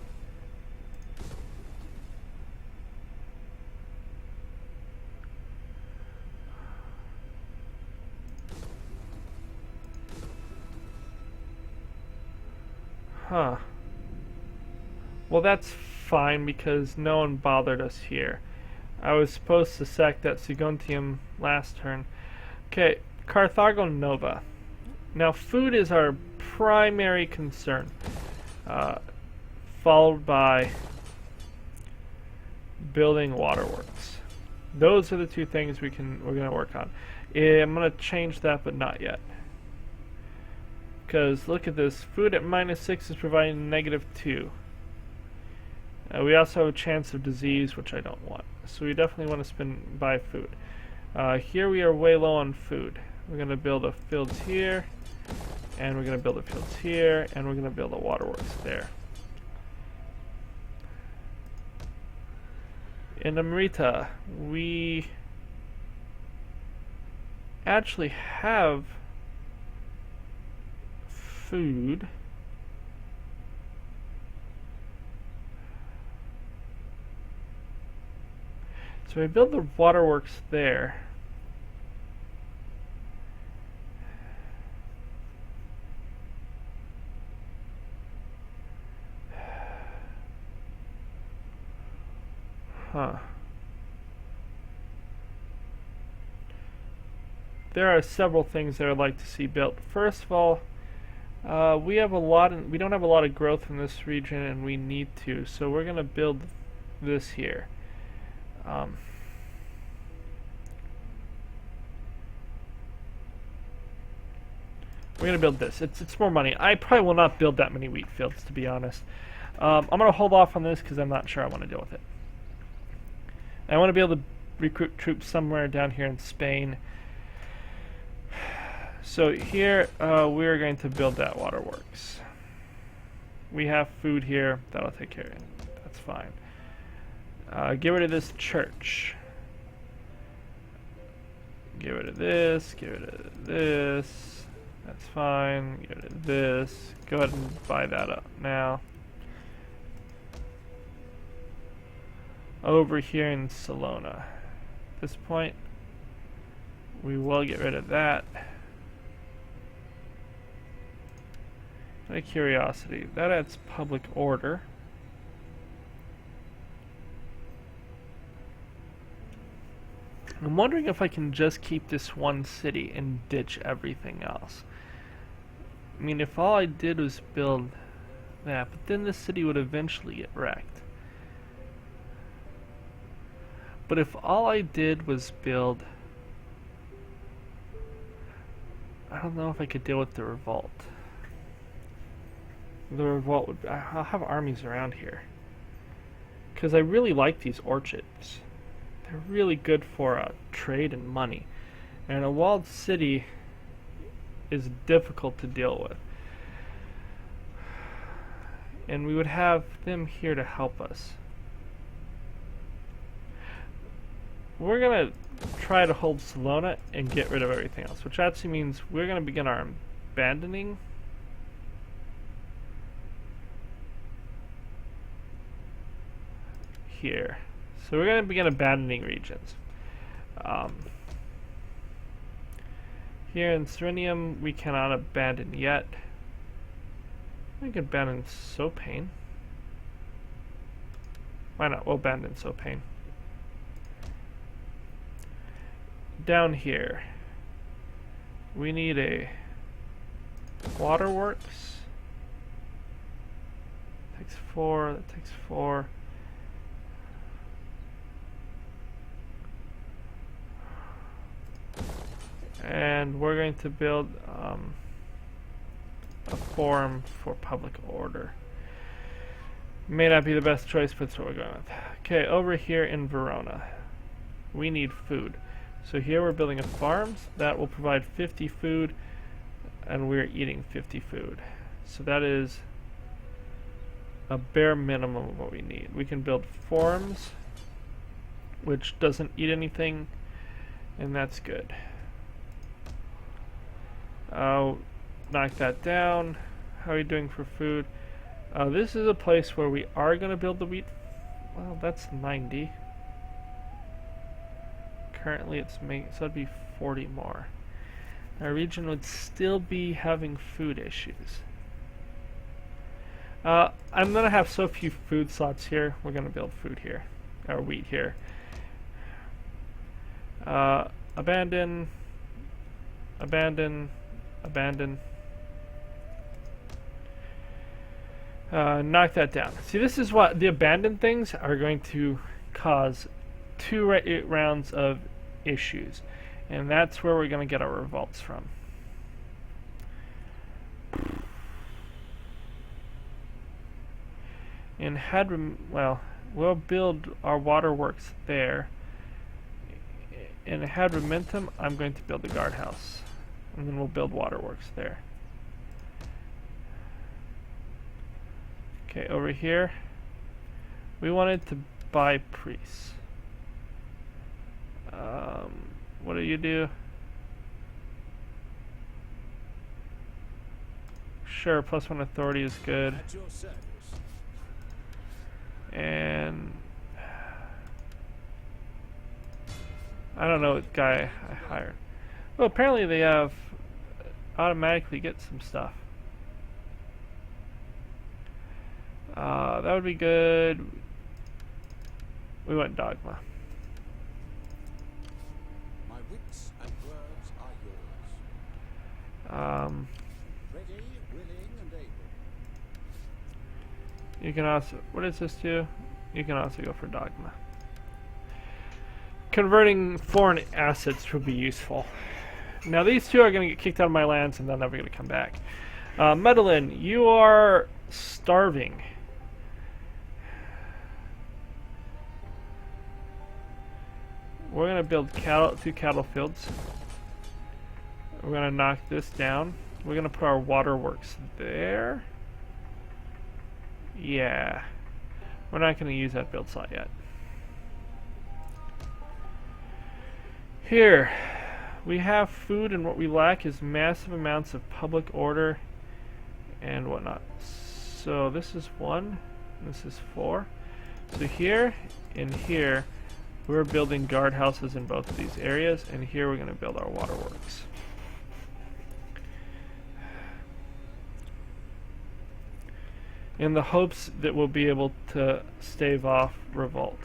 Huh. Well, that's fine because no one bothered us here. I was supposed to sack that Saguntium last turn. Okay, Carthago Nova. Now, food is our primary concern, followed by building waterworks. Those are the two things we're going to work on. I'm going to change that, but not yet. Because look at this, food at -6 is providing -2. We also have a chance of disease, which I don't want. So we definitely want to buy food. Here we are way low on food. We're going to build a fields here, and we're going to build a fields here, and we're going to build a waterworks there. In Amrita, we actually have food. So we build the waterworks there. Huh. There are several things that I'd like to see built. First of all, we don't have a lot of growth in this region, and we need to. So we're going to build this here. We're going to build this. It's more money. I probably will not build that many wheat fields, to be honest. I'm going to hold off on this because I'm not sure I want to deal with it. I want to be able to recruit troops somewhere down here in Spain. So here, we're going to build that waterworks. We have food here. That'll take care of it. That's fine. Get rid of this church. Get rid of this. Get rid of this. That's fine. Get rid of this. Go ahead and buy that up now. Over here in Salona. At this point, we will get rid of that. Out of curiosity, that adds public order. I'm wondering if I can just keep this one city and ditch everything else. I mean, if all I did was build that, but then this city would eventually get wrecked. But if all I did was build... I don't know if I could deal with the revolt. The revolt would... I'll have armies around here. Because I really like these orchards. They're really good for trade and money. And a walled city is difficult to deal with. And we would have them here to help us. We're going to try to hold Salona and get rid of everything else, which actually means we're going to begin our abandoning. Here. So we're going to begin abandoning regions. Here in Serenium, we cannot abandon yet. We can abandon Sopane. Why not? We'll abandon Sopane. Down here, we need a waterworks. Takes 4. That takes 4. And we're going to build a forum for public order. May not be the best choice, but that's what we're going with. Okay, over here in Verona, we need food. So here we're building a farm that will provide 50 food, and we're eating 50 food. So that is a bare minimum of what we need. We can build forums, which doesn't eat anything, and that's good. I'll knock that down. How are we doing for food? This is a place where we are going to build the wheat. Well, that's 90. Currently it's so that'd be 40 more. Our region would still be having food issues. I'm going to have so few food slots here. We're going to build food here. Or wheat here. Abandon. Abandon. Abandon. Knock that down. See, this is what the abandoned things are going to cause 2 rounds of issues, and that's where we're going to get our revolts from. And well, we'll build our waterworks there. In Hadrumentum, I'm going to build the guardhouse, and then we'll build waterworks there. Okay, over here, we wanted to buy priests. What do you do? Sure, +1 authority is good. At your service. And I don't know what guy I hired. Well, apparently they have automatically get some stuff. That would be good. We went dogma. My wits and words are yours. Ready, willing, and able. You can also, what does this do? You can also go for dogma. Converting foreign assets would be useful. Now these two are going to get kicked out of my lands and they're never going to come back. Medellin, you are starving. We're going to build 2 cattle fields. We're going to knock this down. We're going to put our waterworks there. Yeah. We're not going to use that build slot yet. Here. we have food, and what we lack is massive amounts of public order and whatnot. So this is 1, this is 4. So here and here, we're building guardhouses in both of these areas, and here we're going to build our waterworks. In the hopes that we'll be able to stave off revolt.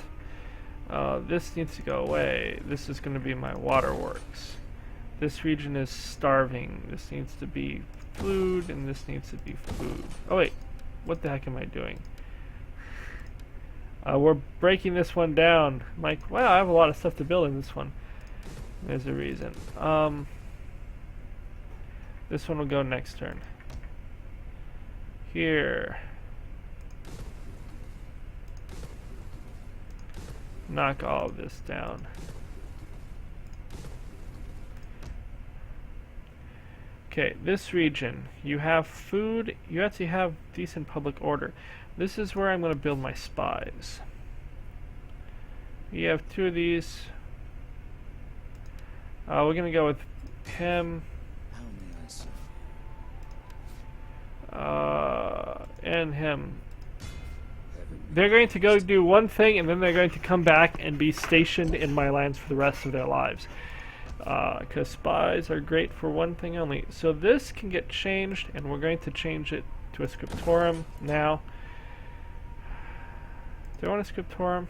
This needs to go away. This is going to be my waterworks. This region is starving. This needs to be food, and this needs to be food. Oh wait, what the heck am I doing? We're breaking this one down. I'm like, wow, I have a lot of stuff to build in this one. There's a reason. This one will go next turn. Here. Knock all of this down. Okay, this region, you have food, you actually have decent public order. This is where I'm going to build my spies. You have 2 of these. We're going to go with him. And him. They're going to go do one thing, and then they're going to come back and be stationed in my lands for the rest of their lives. Because spies are great for one thing only. So this can get changed, and we're going to change it to a scriptorum now. Do I want a scriptorum?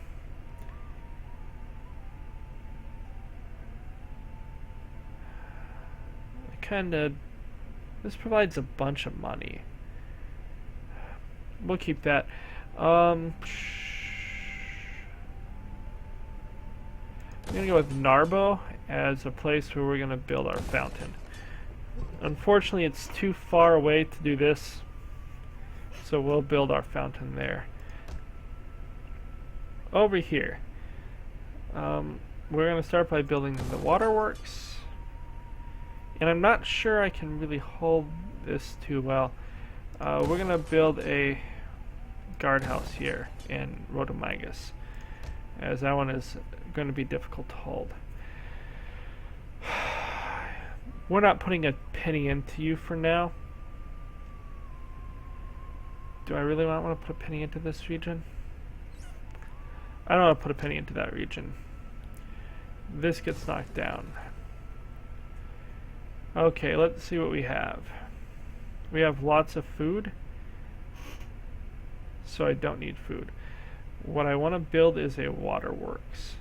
This provides a bunch of money. We'll keep that. I'm gonna go with Narbo as a place where we're gonna build our fountain. Unfortunately, it's too far away to do this, so we'll build our fountain there. Over here, we're gonna start by building the waterworks, and I'm not sure I can really hold this too well. We're gonna build a guardhouse here in Rodomagus, as that one is going to be difficult to hold. We're not putting a penny into you for now. Do I really want to put a penny into this region? I don't want to put a penny into that region. This gets knocked down. Okay, let's see what we have. We have lots of food, so I don't need food. What I want to build is a waterworks.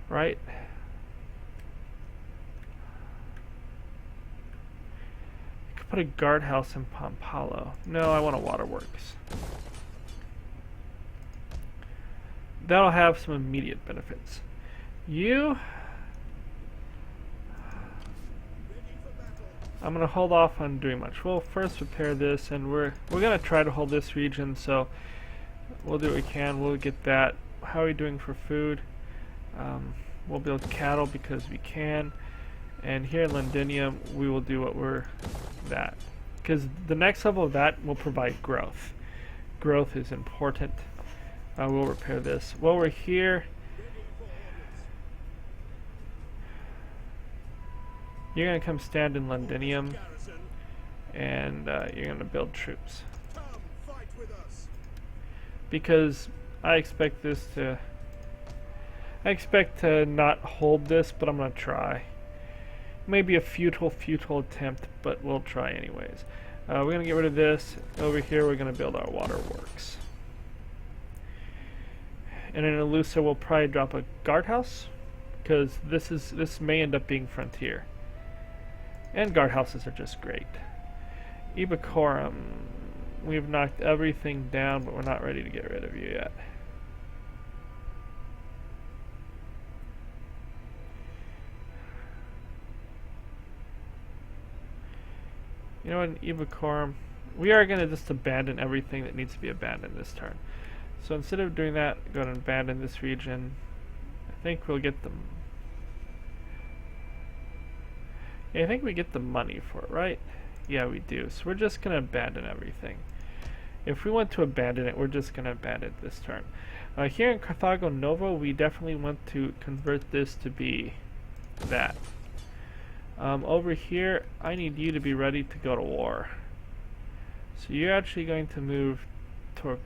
Right? I could put a guardhouse in Pampalo. No, I want a waterworks. That'll have some immediate benefits. I'm gonna hold off on doing much. We'll first repair this, and we're gonna try to hold this region, so we'll do what we can. We'll get that. How are we doing for food? We'll build cattle because we can, and here in Londinium we will do what we're that, because the next level of that will provide growth. Growth is important. We'll repair this. While we're here, you're going to come stand in Londinium, and you're going to build troops. Because I expect to not hold this, but I'm going to try. Maybe a futile attempt, but we'll try anyways. We're going to get rid of this. Over here we're going to build our waterworks. And in Alusa we'll probably drop a guardhouse, because this may end up being frontier. And guardhouses are just great. Ibacorum, we've knocked everything down, but we're not ready to get rid of you yet. You know what, in Ibacorum, we are going to just abandon everything that needs to be abandoned this turn. So instead of doing that, go ahead and abandon this region. I think we'll get them. Yeah, I think we get the money for it, right? Yeah, we do. So we're just going to abandon everything. If we want to abandon it, we're just going to abandon it this turn. Here in Carthago Nova, we definitely want to convert this to be that. Over here, I need you to be ready to go to war. So you're actually going to move toward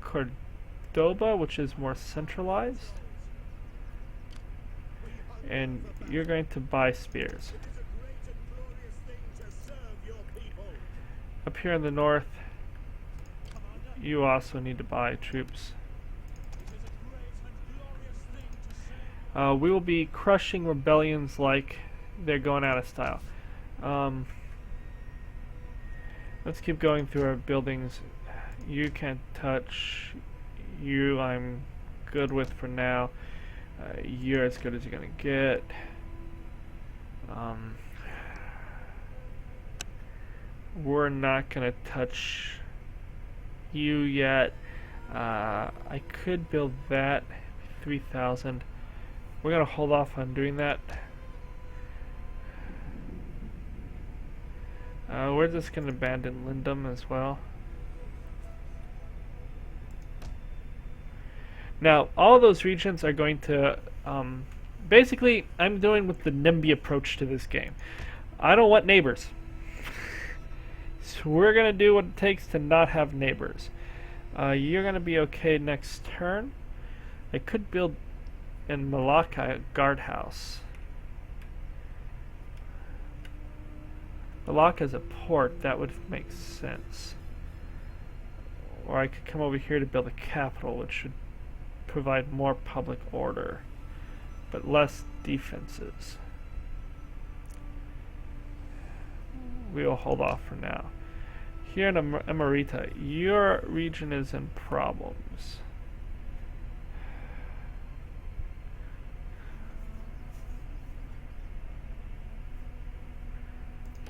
Cordoba, which is more centralized. And you're going to buy spears. Up here in the north, you also need to buy troops. We will be crushing rebellions like they're going out of style. Let's keep going through our buildings. You can't touch. You I'm good with for now. You're as good as you're gonna get. We're not gonna touch you yet. I could build that 3,000. We're gonna hold off on doing that. We're just gonna abandon Lindum as well. Now, all those regions are going to, basically, I'm doing with the NIMBY approach to this game. I don't want neighbors. So we're going to do what it takes to not have neighbors. You're going to be okay next turn. I could build in Malacca a guardhouse. Malacca is a port, that would make sense. Or I could come over here to build a capital, which should provide more public order, but less defenses. We'll hold off for now. Here in Emerita, your region is in problems.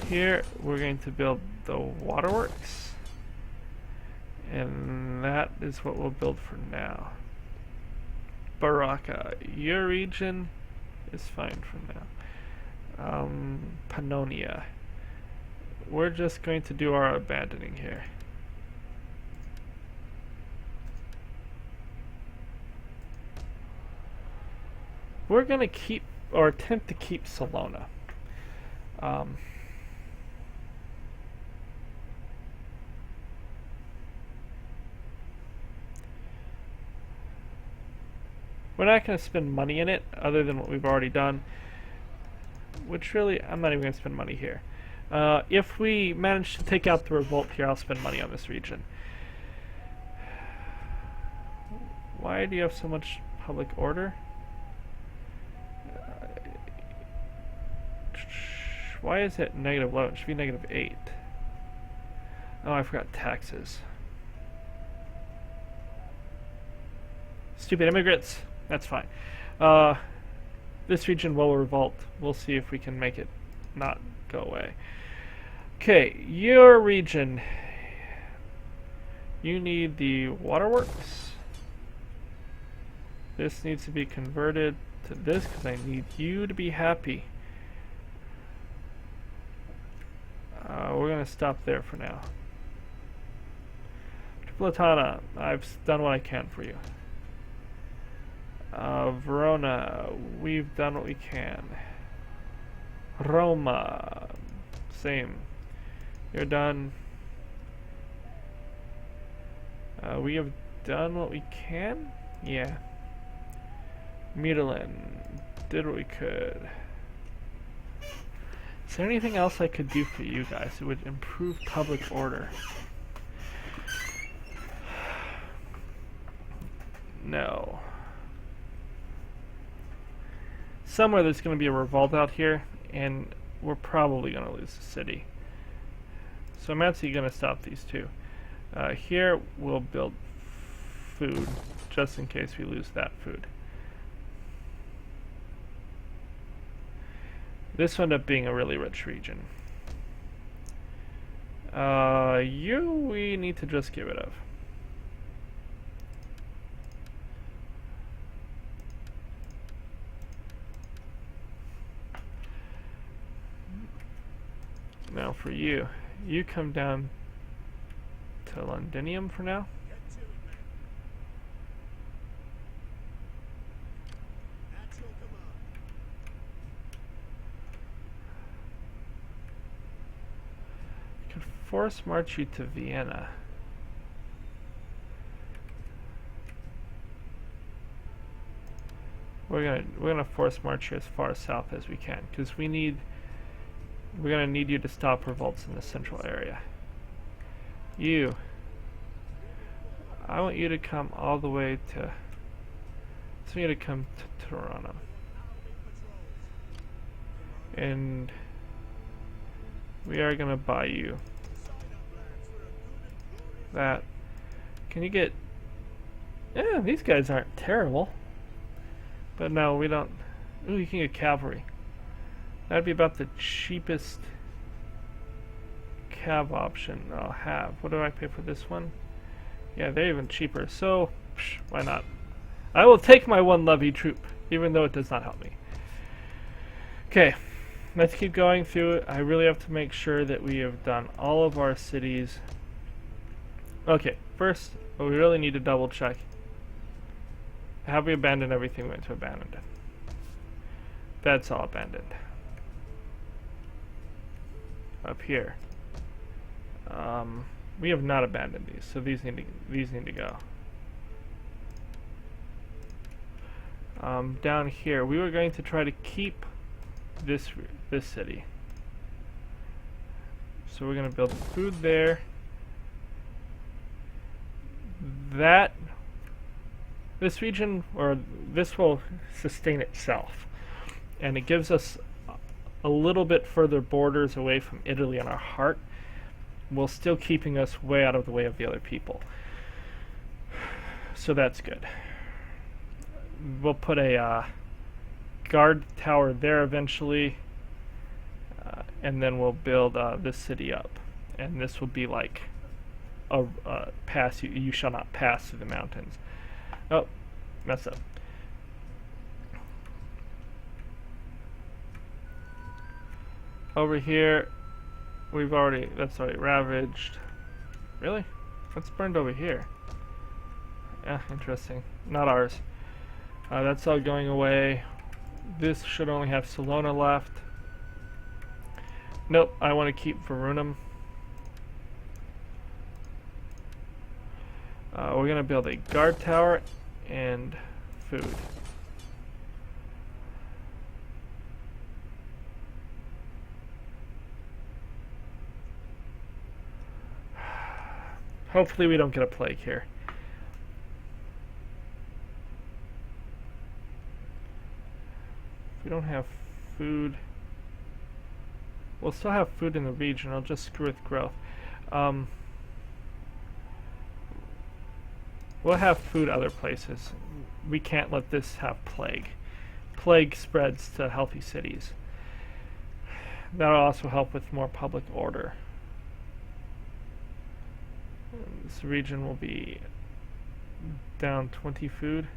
Here we're going to build the waterworks, and that is what we'll build for now. Baraka, your region is fine for now. Pannonia, we're just going to do our abandoning here. We're going to keep, or attempt to keep Salona. We're not going to spend money in it, other than what we've already done. Which really, I'm not even going to spend money here. If we manage to take out the revolt here, I'll spend money on this region. Why do you have so much public order? Why is it -11? It should be -8. Oh, I forgot taxes. Stupid immigrants. That's fine. This region will revolt. We'll see if we can make it not go away. Okay, your region. You need the waterworks. This needs to be converted to this because I need you to be happy. We're going to stop there for now. Tripolitana, I've done what I can for you. Verona, we've done what we can. Roma, same. You're done. We have done what we can? Yeah. Milan, did what we could. Is there anything else I could do for you guys that would improve public order? No. Somewhere there's going to be a revolt out here, and we're probably going to lose the city. So I'm actually going to stop these two. Here we'll build food, just in case we lose that food. This wound up being a really rich region. You we need to just get rid of. Now for you, you come down to Londinium for now. could force march you to Vienna. We're gonna force march you as far south as we can, because we're gonna need you to stop revolts in the central area. I want you to come all the way to. I want you to come to Toronto, and we are gonna buy you that. Can you get? Yeah, these guys aren't terrible. But no, we don't. Ooh, you can get cavalry. That'd be about the cheapest cav option I'll have. What do I pay for this one? Yeah, they're even cheaper, so why not? I will take my 1 levy troop, even though it does not help me. Okay, let's keep going through it. I really have to make sure that we have done all of our cities. Okay, first, we really need to double check. Have we abandoned everything we went to abandon? That's all abandoned. Up here. We have not abandoned these, so these need to go. Down here, we were going to try to keep this city. So we're going to build food there. This region, or this will sustain itself, and it gives us a little bit further borders away from Italy in our heart, while still keeping us way out of the way of the other people. So that's good. We'll put a guard tower there eventually, and then we'll build this city up, and this will be like a pass. You shall not pass through the mountains. Oh, messed up. Over here, that's already ravaged. Really? What's burned over here? Yeah, interesting. Not ours. That's all going away. This should only have Salona left. Nope, I want to keep Verunum. We're going to build a guard tower and food. Hopefully we don't get a plague here. If we don't have food, we'll still have food in the region. I'll just screw with growth. We'll have food other places. We can't let this have plague. Plague spreads to healthy cities. That'll also help with more public order. This region will be down 20 food.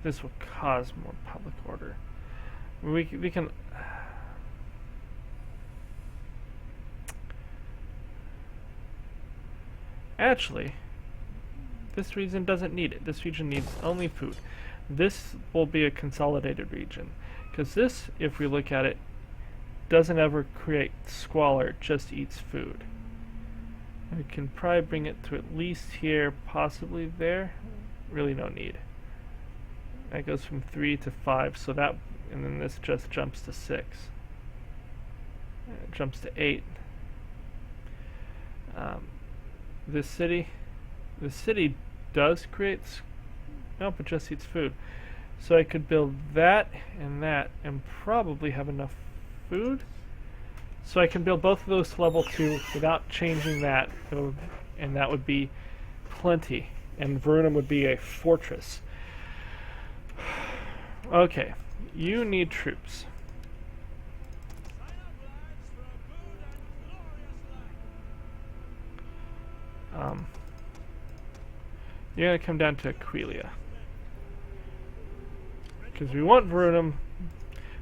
This will cause more public order. We can. Actually, this region doesn't need it. This region needs only food. This will be a consolidated region, because this, if we look at it, doesn't ever create squalor, it just eats food. We can probably bring it to at least here, possibly there. Really no need. That goes from 3 to 5, so that, and then this just jumps to 6. It jumps to 8. This city does create, nope, it just eats food. So I could build that and probably have enough food. So I can build both of those to level 2 without changing that, and that would be plenty. And Verunum would be a fortress. Okay, you need troops. You're gonna come down to Aquileia, because we want Verunum,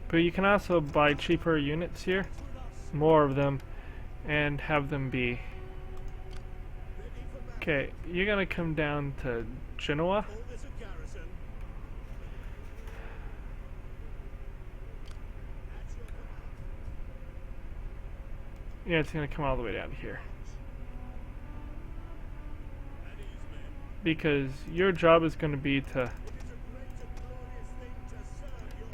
but you can also buy cheaper units here, more of them, and have them be Okay, you're gonna come down to Genoa. Yeah, it's gonna come all the way down here. Because your job is gonna be to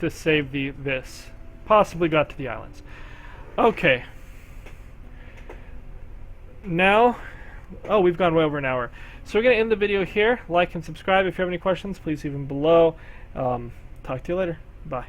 save this. Possibly got to the islands. Okay. Now, oh, we've gone way over an hour. So we're going to end the video here. Like and subscribe. If you have any questions, please leave them below. Talk to you later. Bye.